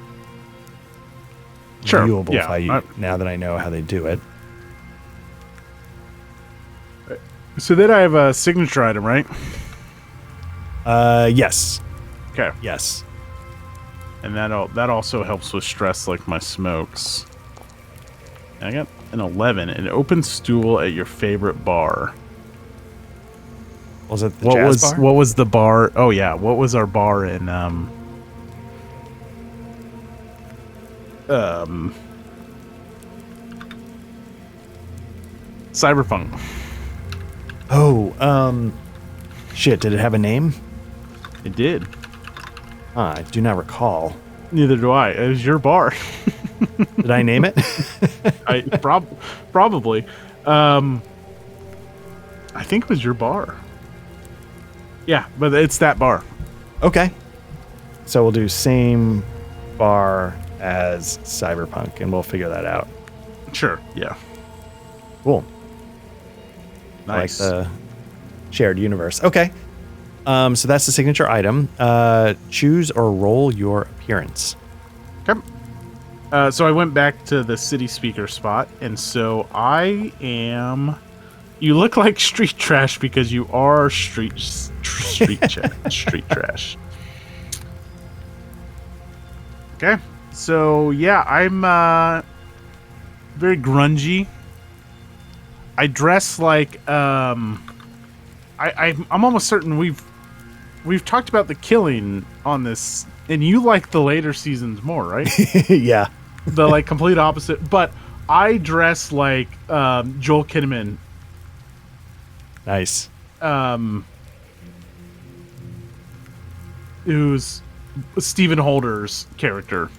viewable if now that I know how they do it. So then I have a signature item, right? Yes. Okay. Yes. And that also helps with stress, like my smokes. And I got an 11, an open stool at your favorite bar. Was it the jazz bar? What was the bar? Oh yeah, what was our bar in Cyberpunk? Oh, shit, did it have a name? It did. I do not recall. Neither do I. It was your bar. Did I name it? I probably. I think it was your bar. Yeah, but it's that bar. Okay. So we'll do same bar as Cyberpunk, and we'll figure that out. Sure, yeah. Cool. Nice. I like the shared universe. Okay. So that's the signature item. Choose or roll your appearance. Okay. So I went back to the city speaker spot, and so I am... You look like street trash because you are street trash. Okay. So, yeah, I'm very grungy. I dress like... I'm almost certain we've talked about the killing on this, and you like the later seasons more, right? Yeah. The like complete opposite. But I dress like Joel Kinnaman. Nice. Who's Stephen Holder's character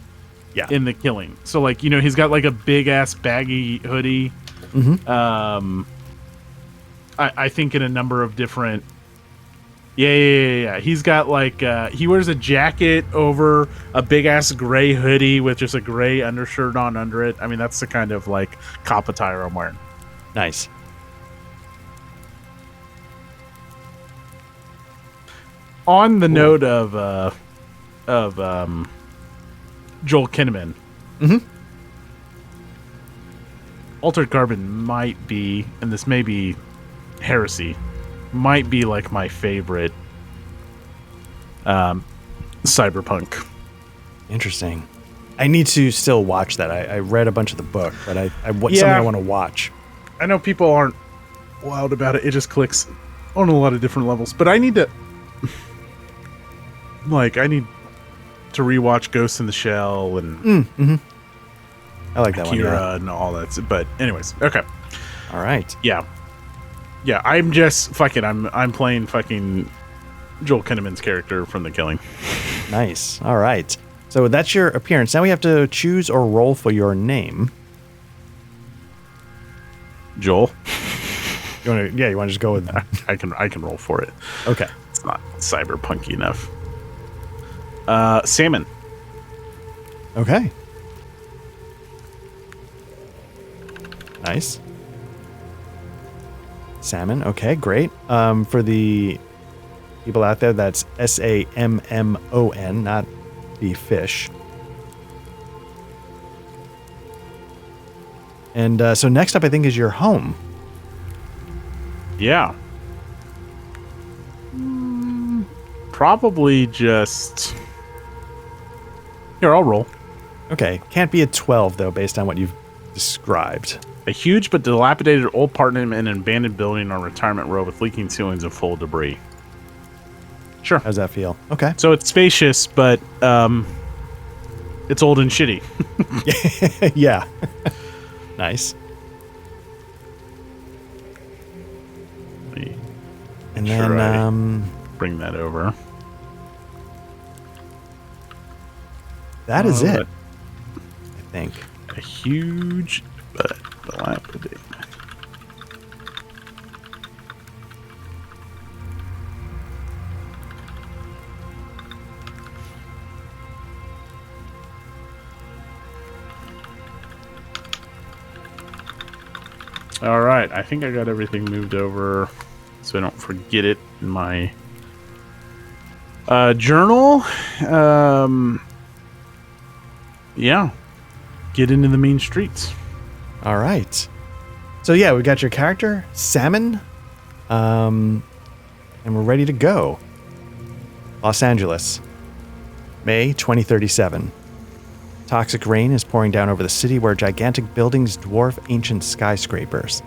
in The Killing. So, like, you know, he's got like a big ass baggy hoodie. Mm-hmm. I think in a number of different. Yeah. He's got like he wears a jacket over a big ass gray hoodie with just a gray undershirt on under it. I mean, that's the kind of like cop attire I'm wearing. Nice. On the note of Joel Kinnaman, Altered Carbon might be, and this may be heresy, might be like my favorite cyberpunk. Interesting. I need to still watch that. I read a bunch of the book, but something I want to watch. I know people aren't wild about it. It just clicks on a lot of different levels, but I need to. Like, I need to rewatch Ghost in the Shell and I like that Akira one, yeah. and all that. But anyways, okay. All right. Yeah. I'm just fucking. I'm playing fucking Joel Kinnaman's character from The Killing. Nice. All right. So that's your appearance. Now we have to choose or roll for your name. Joel. You want to just go with that? I can roll for it. Okay. It's not cyberpunky enough. Salmon. Okay. Nice. Salmon. Okay, great. For the people out there, that's SAMMON, not the fish. And so next up, I think, is your home. Yeah. Probably just... Here, I'll roll. Okay, can't be a 12, though, based on what you've described. A huge but dilapidated old apartment in an abandoned building on Retirement Road with leaking ceilings and full of debris. Sure. How's that feel? Okay. So it's spacious, but it's old and shitty. Yeah. Nice. And then bring that over. That is it. I think. A huge but dilapidated. All right, I think I got everything moved over so I don't forget it in my journal. Yeah, get into the main streets. All right. So yeah, we got your character, Salmon, and we're ready to go. Los Angeles, May 2037. Toxic rain is pouring down over the city where gigantic buildings dwarf ancient skyscrapers.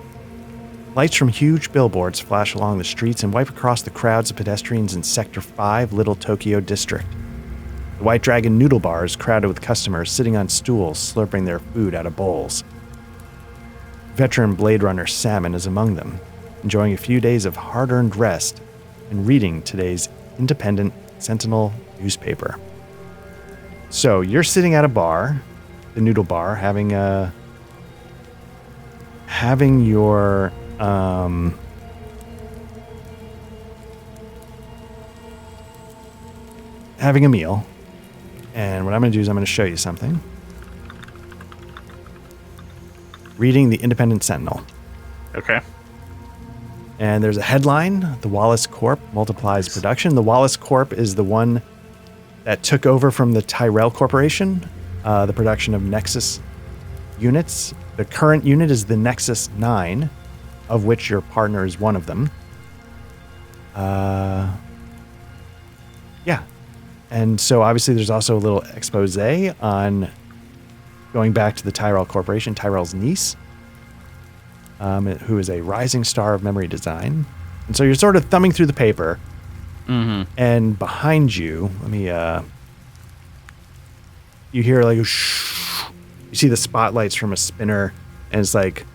Lights from huge billboards flash along the streets and wipe across the crowds of pedestrians in Sector 5, Little Tokyo District. The White Dragon noodle bar is crowded with customers sitting on stools, slurping their food out of bowls. Veteran Blade Runner Salmon is among them, enjoying a few days of hard-earned rest and reading today's Independent Sentinel newspaper. So you're sitting at a bar, the noodle bar, having your having a meal. And what I'm going to do is I'm going to show you something. Reading the Independent Sentinel. Okay. And there's a headline, The Wallace Corp multiplies production. The Wallace Corp is the one that took over from the Tyrell Corporation, the production of Nexus units. The current unit is the Nexus 9, of which your partner is one of them. Yeah. And so obviously there's also a little expose on going back to the Tyrell Corporation, Tyrell's niece, who is a rising star of memory design. And so you're sort of thumbing through the paper. Mm-hmm. And behind you, you hear like, shh. You see the spotlights from a spinner, and it's like,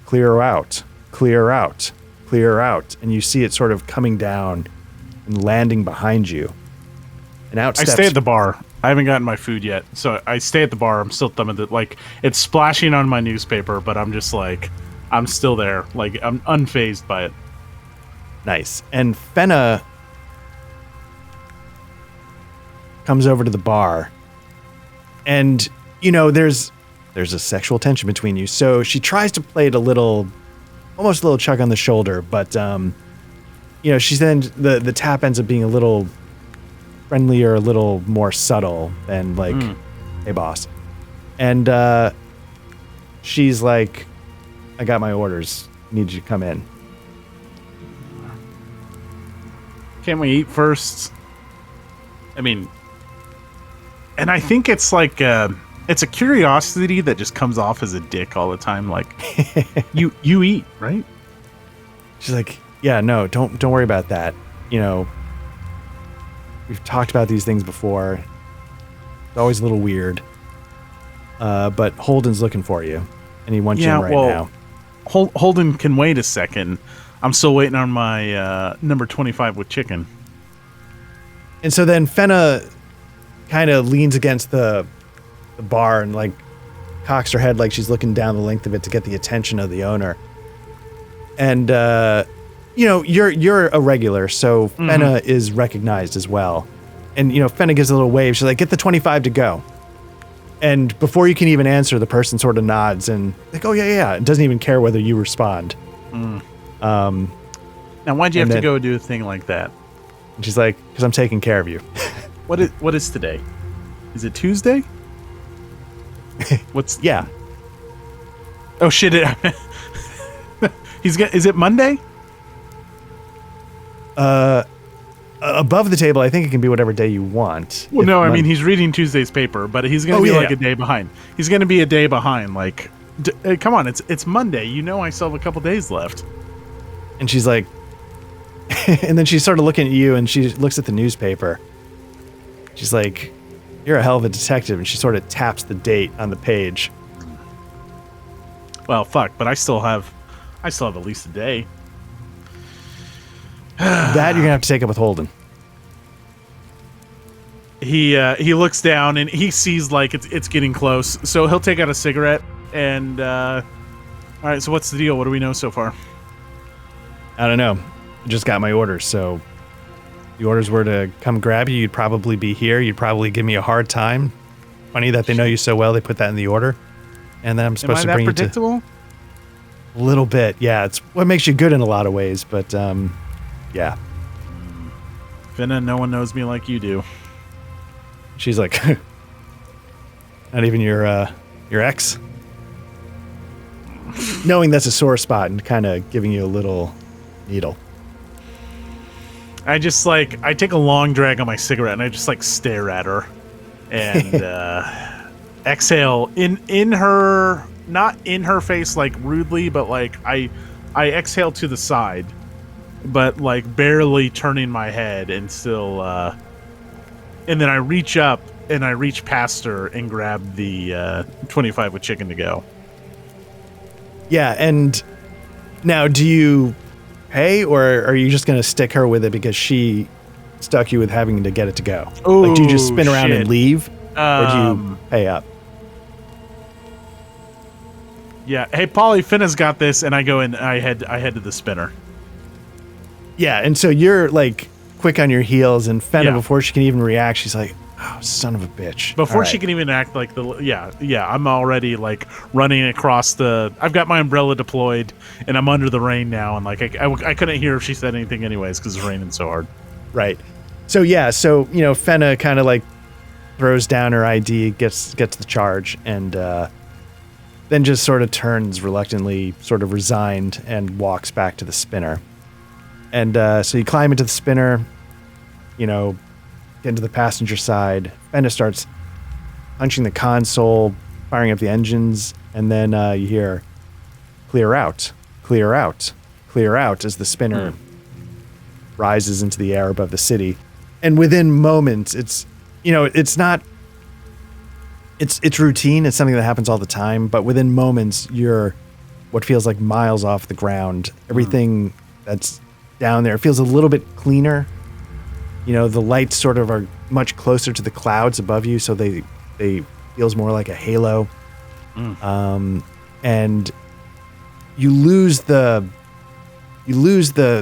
clear out, clear out, clear out. And you see it sort of coming down and landing behind you. And out steps... I stay at the bar. I haven't gotten my food yet, so I stay at the bar. I'm still thumbing it. Like, it's splashing on my newspaper, but I'm just like, I'm still there. Like, I'm unfazed by it. Nice. And Fenna comes over to the bar, and there's a sexual tension between you. So she tries to play it almost a little chug on the shoulder, but she's then the tap ends up being a little friendlier, a little more subtle than like, hey boss. And she's like, I got my orders, need you to come in. Can't we eat first? I mean, and I think it's like it's a curiosity that just comes off as a dick all the time. Like, you eat, right? She's like, yeah, no, don't worry about that. We've talked about these things before. It's always a little weird. But Holden's looking for you, and he wants you in right now. Holden can wait a second. I'm still waiting on my number 25 with chicken. And so then Fenna kind of leans against the bar and like cocks her head like she's looking down the length of it to get the attention of the owner. And you're a regular, so Fenna is recognized as well. And Fenna gives a little wave. She's like, "Get the 25 to go." And before you can even answer, the person sort of nods and like, "Oh yeah." It doesn't even care whether you respond. Um, Now, why'd you have to go do a thing like that? And she's like, because I'm taking care of you. What is today? Is it Tuesday? Yeah. Oh shit! Is it Monday? Above the table, I think it can be whatever day you want. Well, no, I mean he's reading Tuesday's paper, but he's going to be a day behind. He's going to be a day behind. Like, come on, it's Monday. You know, I still have a couple days left. And she's like, and then she's sort of looking at you, and she looks at the newspaper. She's like, "You're a hell of a detective," and she sort of taps the date on the page. Well, fuck, but I still have at least a day. That you're gonna have to take up with Holden. He looks down and he sees like it's getting close, so he'll take out a cigarette and all right. So what's the deal? What do we know so far? I don't know. I just got my orders, so the orders were to come grab you. You'd probably be here. You'd probably give me a hard time. Funny that they know you so well. They put that in the order, and then I'm supposed to bring you to. Am I that predictable? A little bit, yeah. It's what makes you good in a lot of ways, but yeah. Finna, no one knows me like you do. She's like, not even your ex? Knowing that's a sore spot and kind of giving you a little needle. I just I take a long drag on my cigarette and I just stare at her and exhale in her, not in her face rudely, but I exhale to the side, but barely turning my head and still and then I reach up and I reach past her and grab the 25 with chicken to go. Yeah, and now do you pay, or are you just going to stick her with it because she stuck you with having to get it to go? Ooh, do you just spin around and leave, or do you pay up? Yeah. Hey, Polly, Finna's got this, and I go in. I head to the spinner. Yeah, and so you're quick on your heels, and Fenna, before she can even react, she's like, "Oh, son of a bitch!" Before she can even act I'm already running across I've got my umbrella deployed, and I'm under the rain now, and I couldn't hear if she said anything anyways because it's raining so hard. Right. So Fenna kind of throws down her ID, gets the charge, and then just sort of turns reluctantly, sort of resigned, and walks back to the spinner. And so you climb into the spinner, get into the passenger side. Fenna starts punching the console, firing up the engines, and then you hear, "Clear out, clear out, clear out," as the spinner rises into the air above the city. And within moments, it's routine. It's something that happens all the time. But within moments, you're what feels like miles off the ground. Everything that's down there, it feels a little bit cleaner. The lights sort of are much closer to the clouds above you, so they feels more like a halo. And you lose the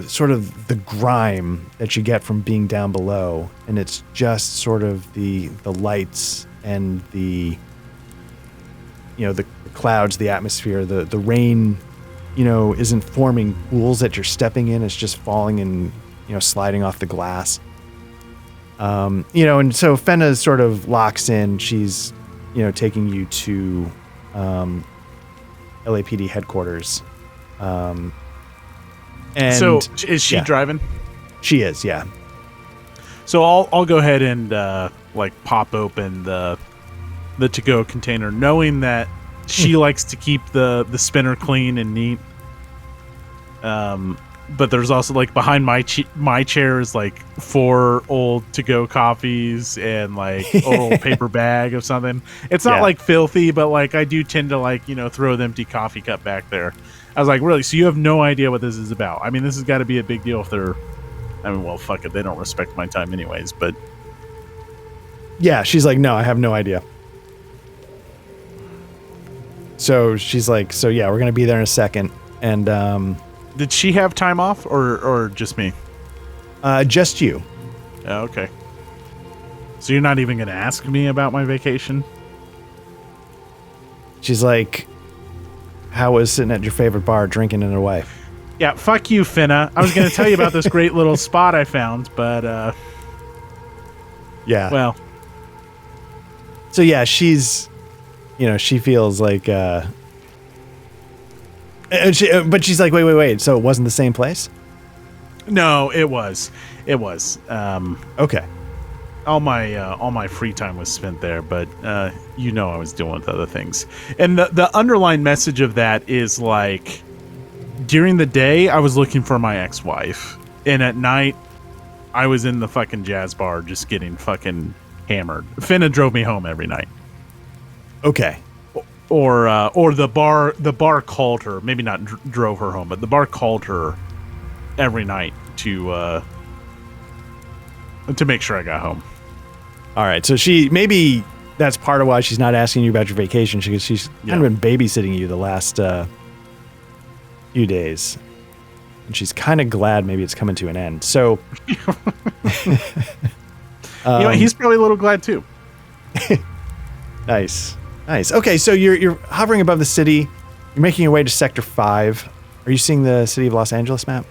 sort of the grime that you get from being down below, and it's just sort of the lights and the clouds, the atmosphere, the rain, isn't forming pools that you're stepping in. It's just falling and, sliding off the glass. And so Fenna sort of locks in. She's, taking you to LAPD headquarters. And so is she driving? She is, yeah. So I'll go ahead and pop open the to-go container, knowing that she likes to keep the spinner clean and neat. But there's also behind my chair is 4 old to-go coffees and a old paper bag of something. It's not filthy, but I do tend to throw the empty coffee cup back there. I was like, really? So you have no idea what this is about? I mean, this has got to be a big deal if they're. I mean, well, fuck it. They don't respect my time anyways. But yeah, she's like, no, I have no idea. So she's like, so yeah, we're gonna be there in a second. And did she have time off or just me? Just you. Oh, okay. So you're not even gonna ask me about my vacation? She's like, how was sitting at your favorite bar drinking it away? Yeah, fuck you, Finna. I was going to tell you about this great little spot I found, but Yeah. well. So yeah, she's, she feels like, but she's like, wait. So it wasn't the same place? No, it was. Okay. All my free time was spent there, but I was dealing with other things. And the underlying message of that is like, during the day I was looking for my ex-wife, and at night I was in the fucking jazz bar just getting fucking hammered. Finna drove me home every night. Okay. Or the bar called her. Maybe not drove her home, but the bar called her every night to make sure I got home. All right. So maybe that's part of why she's not asking you about your vacation, because she's kind of been babysitting you the last few days. And she's kind of glad maybe it's coming to an end. So he's probably a little glad too. Nice. Okay, so you're hovering above the city. You're making your way to Sector 5. Are you seeing the city of Los Angeles map?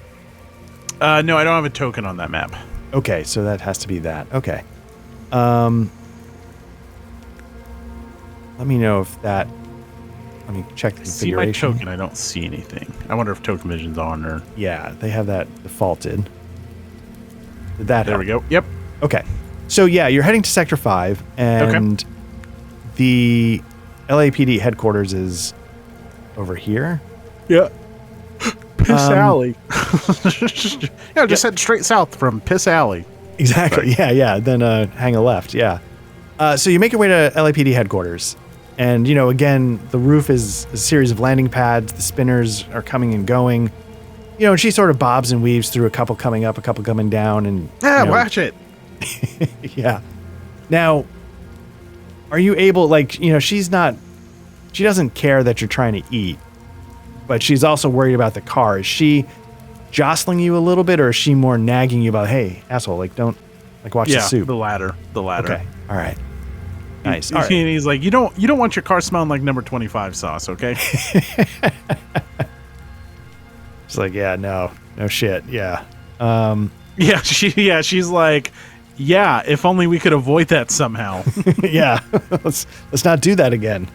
No, I don't have a token on that map. Okay, so that has to be that. Okay. Let me know if that... Let me check the configuration. See my token, I don't see anything. I wonder if Token Vision's on or... Yeah, they have that defaulted. Did that There help? we go. Yep. Okay. So yeah, you're heading to Sector 5, and the LAPD headquarters is over here. Yeah. Piss Alley. Yeah, just head straight south from Piss Alley. Exactly. Right. Yeah. Then hang a left. Yeah. So you make your way to LAPD headquarters, and again, the roof is a series of landing pads. The spinners are coming and going. And she sort of bobs and weaves through a couple coming up, a couple coming down, and watch it. Yeah. Now, are you able? She doesn't care that you're trying to eat, but she's also worried about the car. Is she jostling you a little bit, or is she more nagging you about, hey, asshole, don't watch the soup? The latter. Okay. All right. Nice. All right. And he's like, you don't want your car smelling like number 25 sauce, okay? She's like, yeah, no shit. Yeah. She's like, yeah, if only we could avoid that somehow. Yeah. Let's not do that again.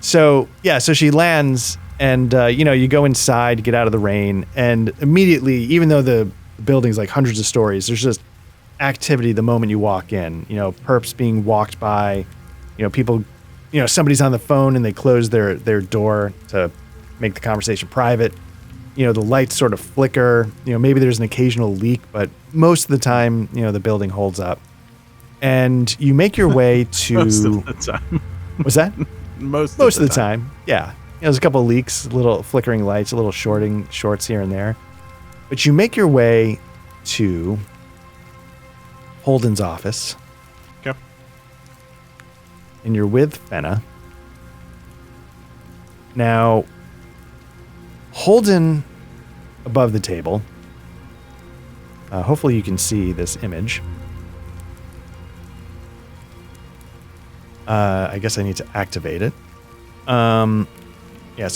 So she lands, and you go inside, get out of the rain, and immediately, even though the building's like hundreds of stories, there's just activity the moment you walk in. Perps being walked by, people, somebody's on the phone and they close their door to make the conversation private. The lights sort of flicker. Maybe there's an occasional leak, but most of the time, the building holds up. And you make your way to... Most of the time. What's that? Most of the time. Yeah. There's a couple of leaks, little flickering lights, a little shorts here and there. But you make your way to Holden's office. Okay. And you're with Fenna. Now, Holden above the table. Hopefully you can see this image. I guess I need to activate it. So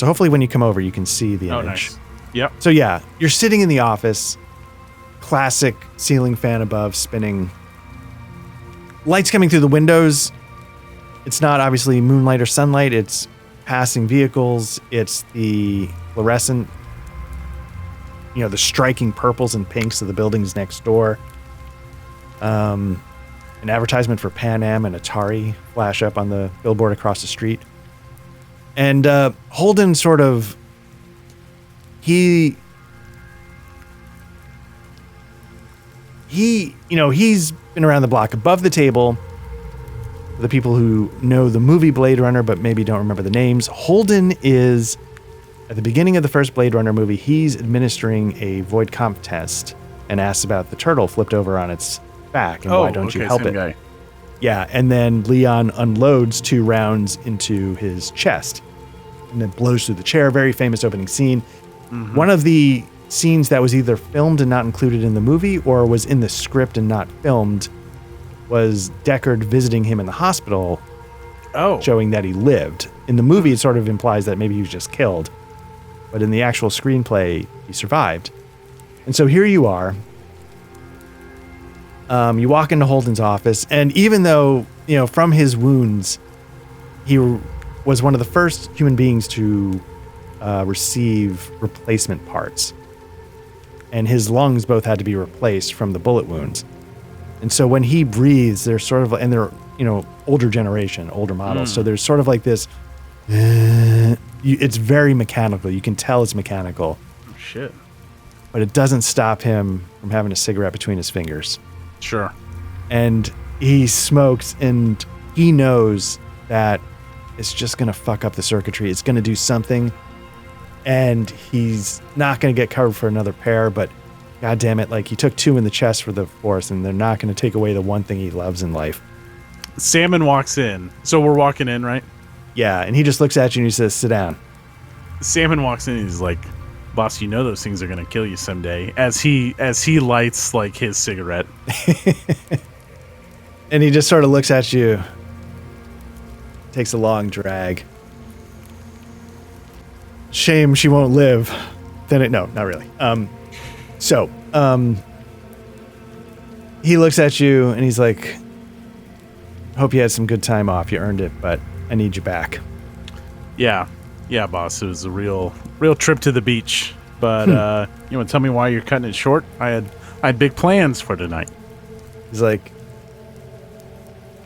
hopefully when you come over, you can see the image. Nice. Yep. So yeah, you're sitting in the office. Classic ceiling fan above spinning. Lights coming through the windows. It's not obviously moonlight or sunlight. It's passing vehicles. It's the fluorescent, the striking purples and pinks of the buildings next door. An advertisement for Pan Am and Atari flash up on the billboard across the street. And Holden sort of, he's been around the block. Above the table, for the people who know the movie Blade Runner but maybe don't remember the names, Holden is, at the beginning of the first Blade Runner movie, he's administering a void comp test and asks about the turtle flipped over on its back and why don't you help it? Guy. Yeah, and then Leon unloads 2 rounds into his chest and then blows through the chair. Very famous opening scene. Mm-hmm. One of the scenes that was either filmed and not included in the movie or was in the script and not filmed was Deckard visiting him in the hospital, showing that he lived. In the movie, it sort of implies that maybe he was just killed. but in the actual screenplay, he survived. And so here you are. You walk into Holden's office, and even though, from his wounds, he was one of the first human beings to receive replacement parts. And his lungs both had to be replaced from the bullet wounds. And so when he breathes, there's sort of, and they're, older generation, older models. So there's sort of like this, it's very mechanical. You can tell it's mechanical. Oh, shit. But it doesn't stop him from having a cigarette between his fingers. Sure. And he smokes, and he knows that it's just going to fuck up the circuitry. It's going to do something, and he's not going to get covered for another pair, but God damn it, like, he took 2 in the chest for the force, and they're not going to take away the one thing he loves in life. Salmon walks in. So we're walking in, right? Yeah, and he just looks at you and he says, sit down. Salmon walks in and he's like, boss, those things are going to kill you someday. As he lights, like, his cigarette. And he just sort of looks at you, takes a long drag. Shame she won't live. No, not really. He looks at you and he's like, hope you had some good time off. You earned it, but I need you back. Yeah, boss. It was a real trip to the beach. But you want to tell me why you're cutting it short? I had big plans for tonight. He's like,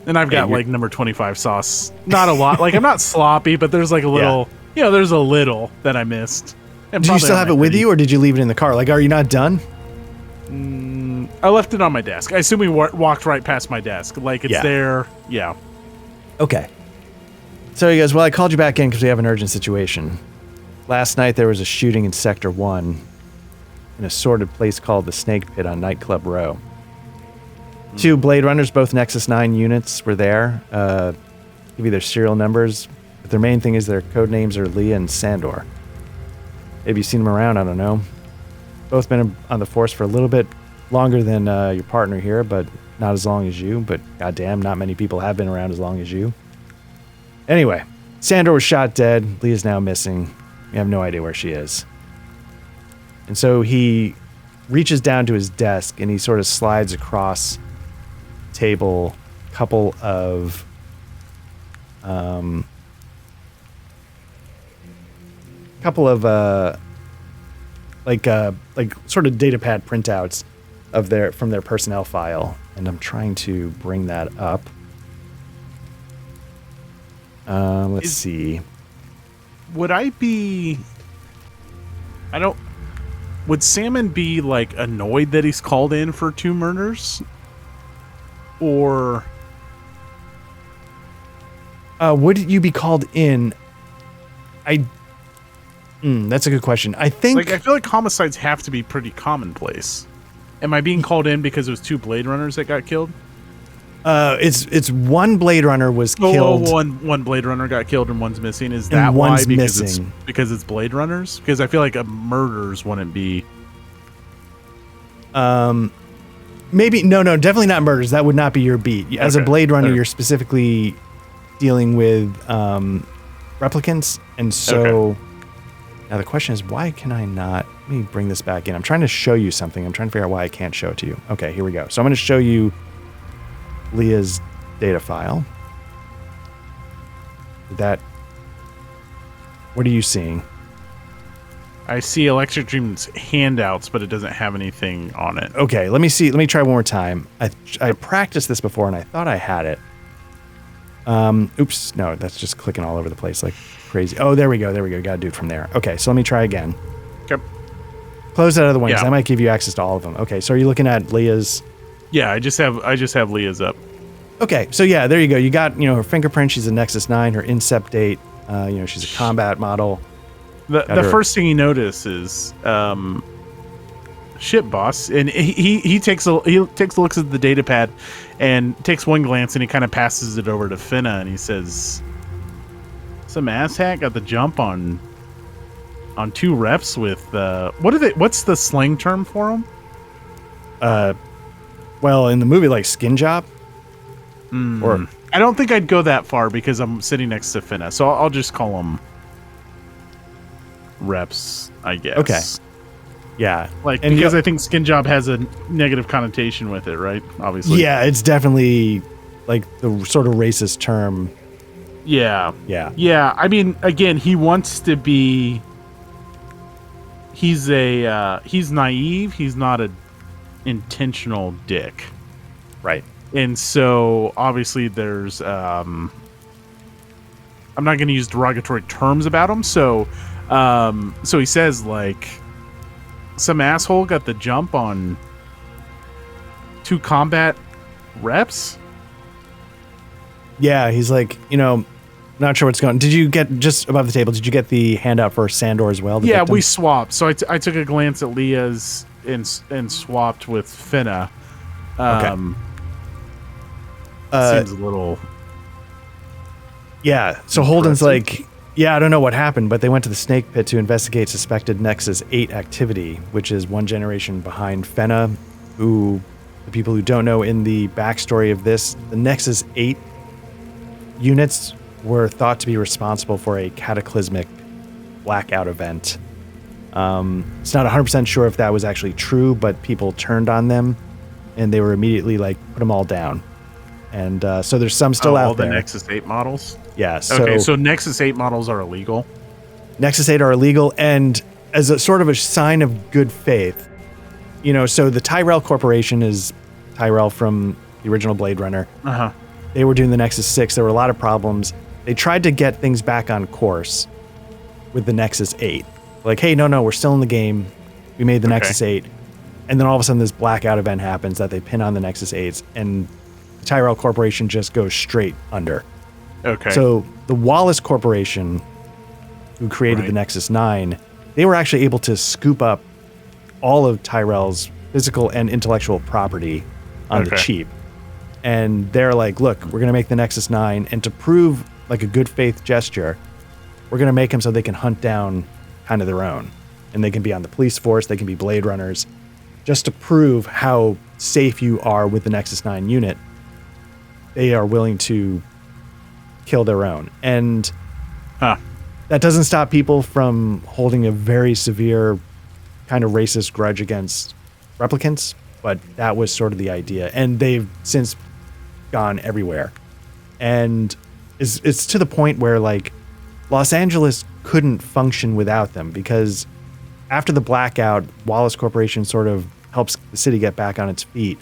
and I've got like number 25 sauce. Not a lot. Like, I'm not sloppy, but there's like a little. There's a little that I missed. Do you still have it with you, or did you leave it in the car? Like, are you not done? I left it on my desk. I assume we walked right past my desk. Like, it's there. Yeah. Okay. So he goes, well, I called you back in because we have an urgent situation. Last night there was a shooting in Sector 1 in a sordid place called the Snake Pit on Nightclub Row. 2 Blade Runners, both Nexus 9 units, were there. Give you their serial numbers. But their main thing is their code names are Leah and Sandor. Maybe you've seen them around, I don't know. Both been on the force for a little bit longer than your partner here, but not as long as you. But goddamn, not many people have been around as long as you. Anyway, Sandor was shot dead. Leah's now missing. We have no idea where she is. And so he reaches down to his desk and he sort of slides across the table a couple of like sort of data pad printouts from their personnel file, and I'm trying to bring that up. Let's see. Would Salmon be like annoyed that he's called in for 2 murders? Or would you be called in? That's a good question. I think, I feel like homicides have to be pretty commonplace. Am I being called in because it was 2 Blade Runners that got killed? It's 1 Blade Runner was killed. One Blade Runner got killed and one's missing. Is that why? Because it's Blade Runners? Because I feel like murders wouldn't be. Maybe no, definitely not murders. That would not be your beat. As a Blade Runner, you're specifically dealing with replicants, and so now the question is, why can I not? Let me bring this back in. I'm trying to show you something. I'm trying to figure out why I can't show it to you. Okay, here we go. So I'm going to show you Leah's data file. What are you seeing? I see Electric Dream's handouts, but it doesn't have anything on it. Okay, let me see. Let me try one more time. I practiced this before and I thought I had it. Oops, no, that's just clicking all over the place like crazy. Oh, there we go. Gotta do it from there. Okay, so let me try again. Okay. Close that other one because I might give you access to all of them. Okay, so are you looking at Leah's? Yeah, I just have Leah's up. Okay, so yeah, there you go. You got, her fingerprint. She's a Nexus 9. Her incept date. She's a combat model. The first thing you notice is, shit, boss, and he takes a looks at the data pad, and takes one glance, and he kind of passes it over to Finna, and he says, "Some asshat got the jump on 2 reps with what's the slang term for them?" Well, in the movie, like skin job. Or I don't think I'd go that far because I'm sitting next to Finna, so I'll just call him reps, I guess. Okay. Yeah. Like, and because I think skin job has a negative connotation with it, right? Obviously. Yeah, it's definitely like the sort of racist term. Yeah. Yeah. Yeah. I mean, again, he wants to be. He's naive. He's not a intentional dick. Right. And so obviously there's I'm not going to use derogatory terms about him. So he says, like, some asshole got the jump on 2 combat reps. Yeah, he's like, not sure what's going on. Did you get, just above the table, did you get the handout for Sandor as well? Yeah, victim? we swapped. So I took a glance at Leah's and swapped with Finna. Okay. Seems a little... Yeah, so Holden's like, yeah, I don't know what happened, but they went to the snake pit to investigate suspected Nexus 8 activity, which is one generation behind Fenna, who, the people who don't know, in the backstory of this, the Nexus 8 units were thought to be responsible for a cataclysmic blackout event. It's not 100% sure if that was actually true, but people turned on them, and they were immediately like, put them all down. And so there's some still out there. All the Nexus 8 models? Yeah. Okay, so Nexus 8 models are illegal? Nexus 8 are illegal, and as a sort of a sign of good faith, so the Tyrell Corporation is Tyrell from the original Blade Runner. Uh-huh. They were doing the Nexus 6. There were a lot of problems. They tried to get things back on course with the Nexus 8. Like, hey, no, we're still in the game. We made the Nexus 8. And then all of a sudden this blackout event happens that they pin on the Nexus 8s, and the Tyrell Corporation just goes straight under. Okay. So the Wallace Corporation, who created the Nexus 9, they were actually able to scoop up all of Tyrell's physical and intellectual property on the cheap. And they're like, look, we're going to make the Nexus 9, and to prove like a good faith gesture, we're going to make them so they can hunt down kind of their own. And they can be on the police force, they can be Blade Runners, just to prove how safe you are with the Nexus 9 unit. They are willing to kill their own. And that doesn't stop people from holding a very severe kind of racist grudge against replicants, but that was sort of the idea. And they've since gone everywhere. And it's to the point where, like, Los Angeles couldn't function without them, because after the blackout, Wallace Corporation sort of helps the city get back on its feet.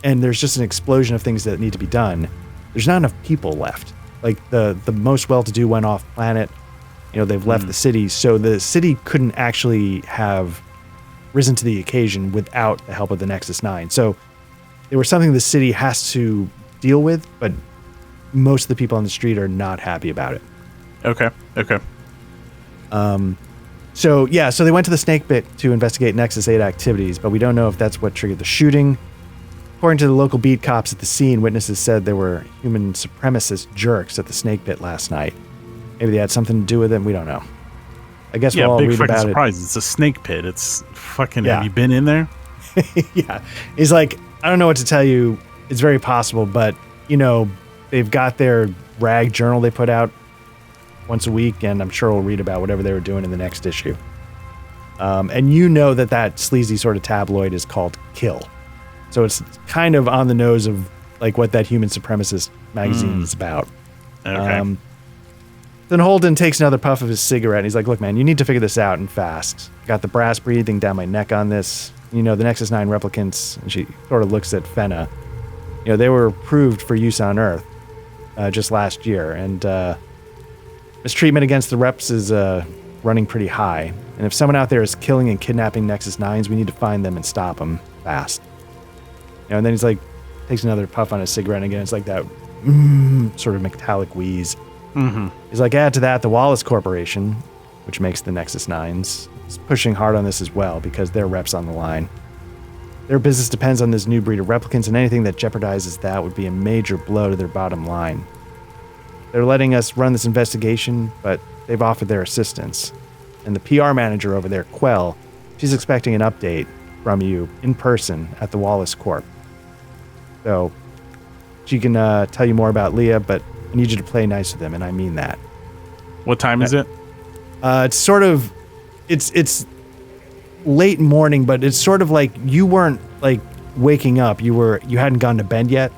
And there's just an explosion of things that need to be done. There's not enough people left. Like, the most well-to-do went off planet. They've left the city. So the city couldn't actually have risen to the occasion without the help of the Nexus 9. So it was something the city has to deal with, but most of the people on the street are not happy about it. Okay. So they went to the snake pit to investigate Nexus 8 activities, but we don't know if that's what triggered the shooting. According to the local beat cops at the scene, witnesses said there were human supremacist jerks at the snake pit last night. Maybe they had something to do with it. We don't know. I guess we'll all big read fucking about surprise. it. It's a snake pit. It's fucking... Yeah. Have you been in there? Yeah. He's like, I don't know what to tell you. It's very possible, but, they've got their rag journal they put out once a week, and I'm sure we'll read about whatever they were doing in the next issue. And that sleazy sort of tabloid is called Kill. So it's kind of on the nose of like what that human supremacist magazine is about. Okay. Then Holden takes another puff of his cigarette, and he's like, look, man, you need to figure this out and fast. Got the brass breathing down my neck on this. The Nexus 9 replicants, and she sort of looks at Fenna. They were approved for use on Earth just last year, and mistreatment against the reps is running pretty high. And if someone out there is killing and kidnapping Nexus 9s, we need to find them and stop them fast. And then he's like, takes another puff on his cigarette, and again, it's like that sort of metallic wheeze. Mm-hmm. He's like, add to that the Wallace Corporation, which makes the Nexus 9s, is pushing hard on this as well because their reps on the line. Their business depends on this new breed of replicants, and anything that jeopardizes that would be a major blow to their bottom line. They're letting us run this investigation, but they've offered their assistance. And the PR manager over there, Quell, she's expecting an update from you in person at the Wallace Corp. So she can tell you more about Leah, but I need you to play nice with them, and I mean that. What time is it? It's sort of it's late morning, but it's sort of like you weren't like waking up. You hadn't gone to bed yet.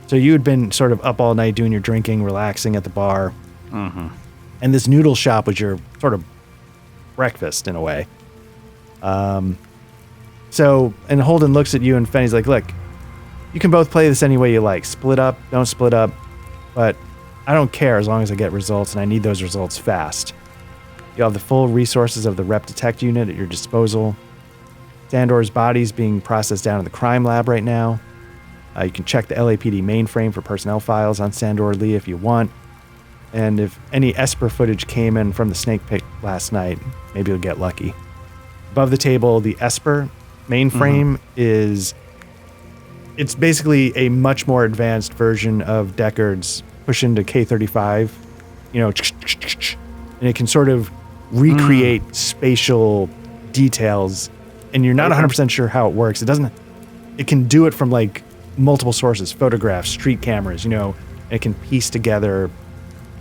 So you had been sort of up all night doing your drinking, relaxing at the bar. Mm-hmm. And this noodle shop was your sort of breakfast in a way. So, and Holden looks at you and Fenny's like, look, you can both play this any way you like. Split up, don't split up. But I don't care as long as I get results, and I need those results fast. You have the full resources of the Rep Detect unit at your disposal. Sandor's body's being processed down in the crime lab right now. You can check the LAPD mainframe for personnel files on Sandor Lee if you want. And if any Esper footage came in from the snake pit last night, maybe you'll get lucky. Above the table, the Esper mainframe is... It's basically a much more advanced version of Deckard's push into K-35. You know, and it can sort of recreate spatial details, and you're not 100% sure how it works. It can do it from like multiple sources, photographs, street cameras, you know, it can piece together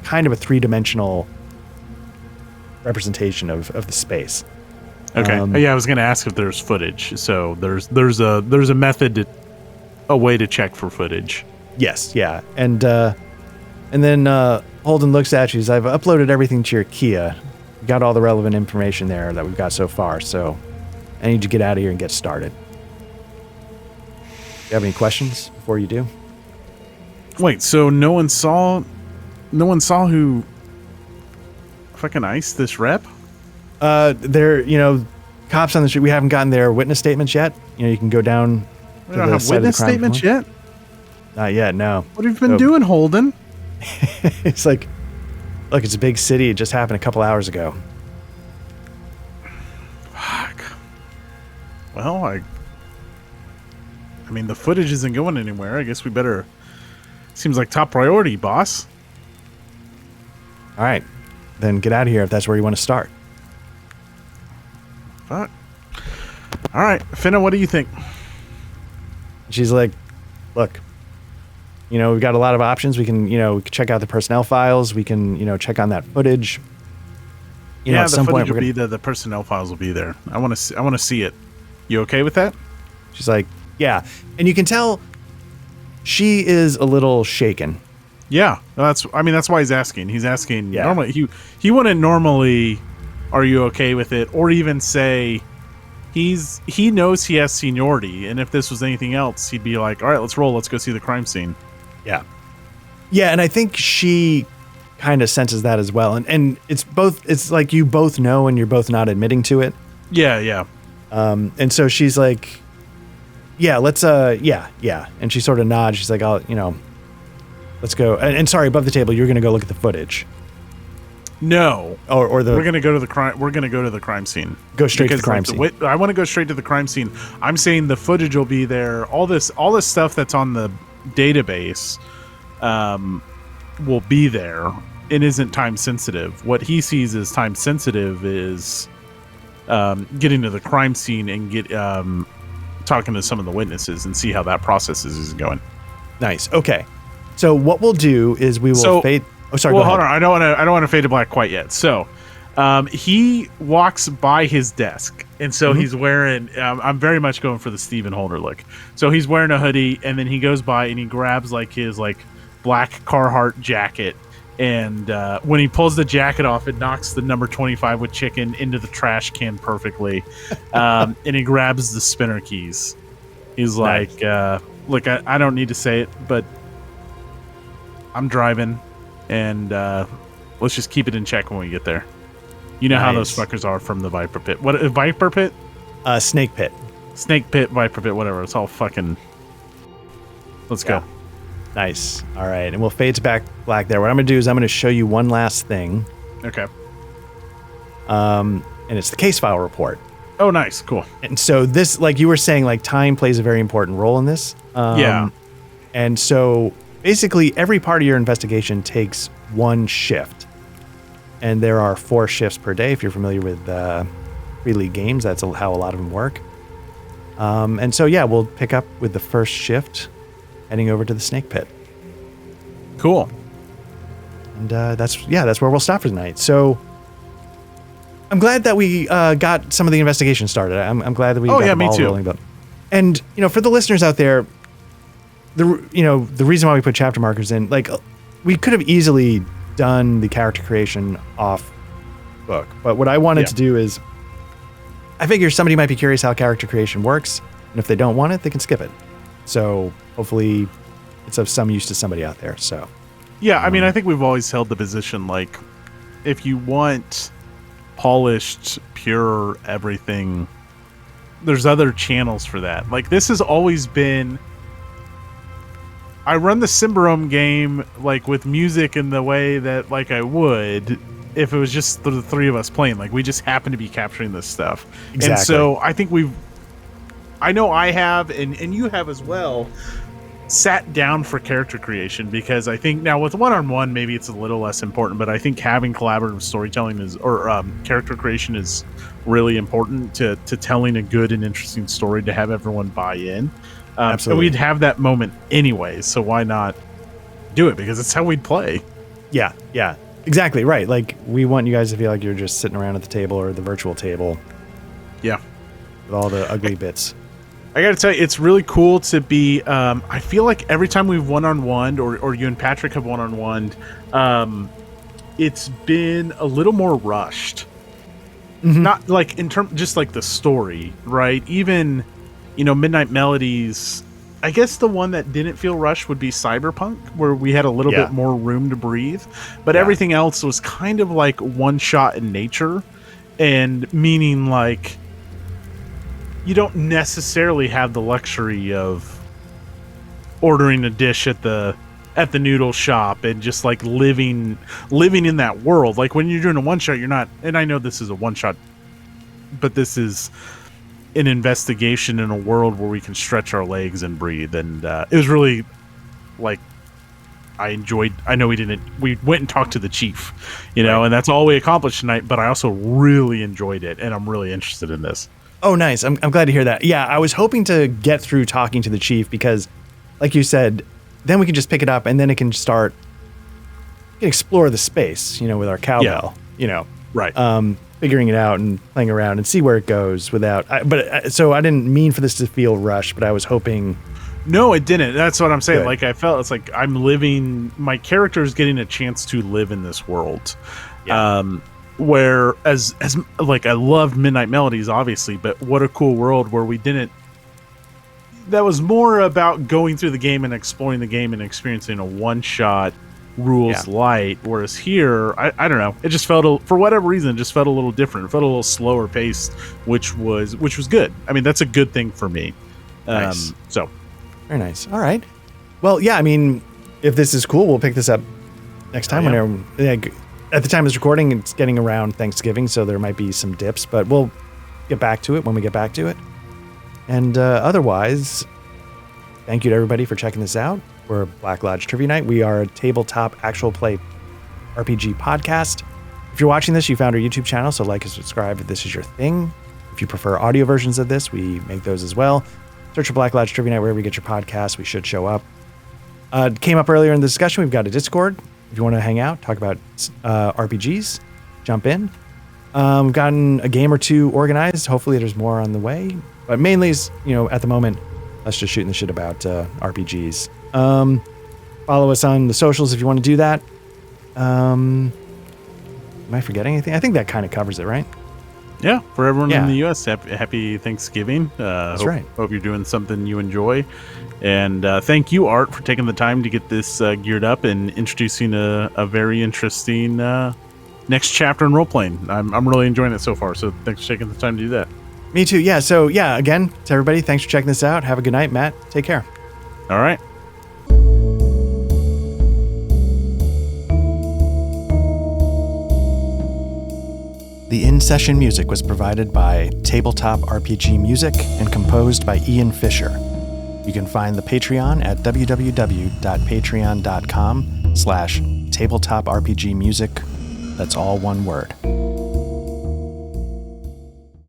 kind of a three-dimensional representation of the space. Okay. Yeah, I was going to ask if there's footage. So there's a method, a way to check for footage. Yes, yeah. And then Holden looks at you. He says, I've uploaded everything to your Kia. We got all the relevant information there that we've got so far, so I need you to get out of here and get started. Do you have any questions before you do? Wait, so no one saw who fucking iced this rep? There, you know, cops on the street. We haven't gotten their witness statements yet. You know, you can go down. We don't have witness statements yet? Not yet, no. What have you been doing, Holden? It's like, look, it's a big city. It just happened a couple hours ago. Fuck. Well, I mean, the footage isn't going anywhere. I guess we better... Seems like top priority, boss. All right. Then get out of here if that's where you want to start. Fuck. All right. Finna, what do you think? She's like, look, you know, we've got a lot of options. We can, you know, we can check out the personnel files. We can, you know, check on that footage. You know, at some point will be there. The personnel files will be there. I want to see it. You okay with that? She's like, yeah. And you can tell she is a little shaken. Yeah. That's why he's asking. He's asking, yeah. Normally, he wouldn't normally, are you okay with it? Or even say, he knows he has seniority. And if this was anything else, he'd be like, all right, let's roll. Let's go see the crime scene. Yeah. Yeah. And I think she kind of senses that as well. And it's like you both know and you're both not admitting to it. Yeah. Yeah. And so she's like, yeah, let's, yeah. And she sort of nods. She's like, let's go. And sorry, above the table, you're going to go look at the footage. No. Or the... We're going to go to the crime. We're going to go to the crime scene. Go straight to the crime scene. I want to go straight to the crime scene. I'm saying the footage will be there. All this stuff that's on the database, will be there. It isn't time sensitive. What he sees as time sensitive is, getting to the crime scene and talking to some of the witnesses and see how that process is going. Nice. Okay. So what we'll do is we will fade. Oh, sorry. Well, hold on. I don't want to fade to black quite yet. So, he walks by his desk, and so he's wearing. I'm very much going for the Stephen Holder look. So he's wearing a hoodie, and then he goes by and he grabs his black Carhartt jacket, and when he pulls the jacket off, it knocks the number 25 with chicken into the trash can perfectly, and he grabs the spinner keys. He's like, "Look, I don't need to say it, but I'm driving." And let's just keep it in check when we get there. You know how those fuckers are from the Viper Pit. What, Viper Pit? Snake Pit. Snake Pit, Viper Pit, whatever. It's all fucking... Let's go. Nice. All right. And we'll fade to black there. What I'm going to do is I'm going to show you one last thing. Okay. And it's the case file report. Oh, nice. Cool. And so this, like you were saying, like time plays a very important role in this. Yeah. And so... basically, every part of your investigation takes one shift. And there are 4 shifts per day. If you're familiar with free-league games, that's how a lot of them work. And so, yeah, we'll pick up with the first shift, heading over to the snake pit. Cool. And that's where we'll stop for tonight. So, I'm glad that we got some of the investigation started. I'm glad that we got the ball rolling. And for the listeners out there, the reason why we put chapter markers in, like, we could have easily done the character creation off book, but what I wanted to do is, I figure somebody might be curious how character creation works, and if they don't want it, they can skip it. So hopefully it's of some use to somebody out there. So yeah, I mean, I think we've always held the position, like, if you want polished, pure everything, there's other channels for that. Like, this has always been, I run the Symbaroum game, like, with music in the way that, like, I would if it was just the three of us playing. Like, we just happen to be capturing this stuff. Exactly. And so I think I know I have, and you have as well, sat down for character creation, because I think now with one-on-one, maybe it's a little less important, but I think having collaborative storytelling character creation is really important to telling a good and interesting story, to have everyone buy in. Absolutely. And we'd have that moment anyway, so why not do it? Because it's how we'd play. Yeah, exactly right. Like, we want you guys to feel like you're just sitting around at the table or the virtual table. Yeah, with all the ugly bits. I gotta tell you, it's really cool to be, I feel like every time we've one-on-one, or you and Patrick have one-on-one, it's been a little more rushed. Mm-hmm. Not like just like the story, right? Even, Midnight Melodies, I guess the one that didn't feel rushed would be Cyberpunk, where we had a little bit more room to breathe, but everything else was kind of like one shot in nature, and meaning like, you don't necessarily have the luxury of ordering a dish at the noodle shop and just like living in that world. Like, when you're doing a one shot, you're not, and I know this is a one shot, but this is an investigation in a world where we can stretch our legs and breathe. And it was really, like, I know we went and talked to the chief, and that's all we accomplished tonight, but I also really enjoyed it, and I'm really interested in this. Oh, nice. I'm glad to hear that. Yeah, I was hoping to get through talking to the chief, because, like you said, then we can just pick it up, and then it can start, we can explore the space, with our cowbell, right. Figuring it out and playing around and see where it goes without, so I didn't mean for this to feel rushed, but I was hoping. No, it didn't. That's what I'm saying. Good. Like, I felt it's like my character is getting a chance to live in this world. Yeah. Where as like, I loved Midnight Melodies, obviously, but what a cool world where we didn't. That was more about going through the game and exploring the game and experiencing a one-shot rules light. Whereas here, I don't know, it just felt for whatever reason, it just felt a little different. It felt a little slower paced, which was good. I mean, that's a good thing for me. Nice. So very nice. All right. Well, yeah. I mean, if this is cool, we'll pick this up next time. At the time of this recording, it's getting around Thanksgiving, so there might be some dips, but we'll get back to it when we get back to it. And otherwise, thank you to everybody for checking this out. We're Black Lodge Trivia Night. We are a tabletop actual play RPG podcast. If you're watching this, you found our YouTube channel, so like and subscribe if this is your thing. If you prefer audio versions of this, we make those as well. Search for Black Lodge Trivia Night wherever you get your podcasts. We should show up. It came up earlier in the discussion. We've got a Discord. If you want to hang out, talk about RPGs, jump in. We've gotten a game or two organized. Hopefully there's more on the way. But mainly, at the moment, us just shooting the shit about RPGs. Follow us on the socials if you want to do that. Am I forgetting anything? I think that kind of covers it, right? Yeah, for everyone in the U.S., happy Thanksgiving. That's right. Hope you're doing something you enjoy. And thank you, Art, for taking the time to get this geared up and introducing a very interesting next chapter in role-playing. I'm really enjoying it so far, so thanks for taking the time to do that. Me too, yeah. So, yeah, again, to everybody, thanks for checking this out. Have a good night, Matt. Take care. All right. The in-session music was provided by Tabletop RPG Music and composed by Ian Fisher. You can find the Patreon at www.patreon.com/tabletop RPG music. That's all one word.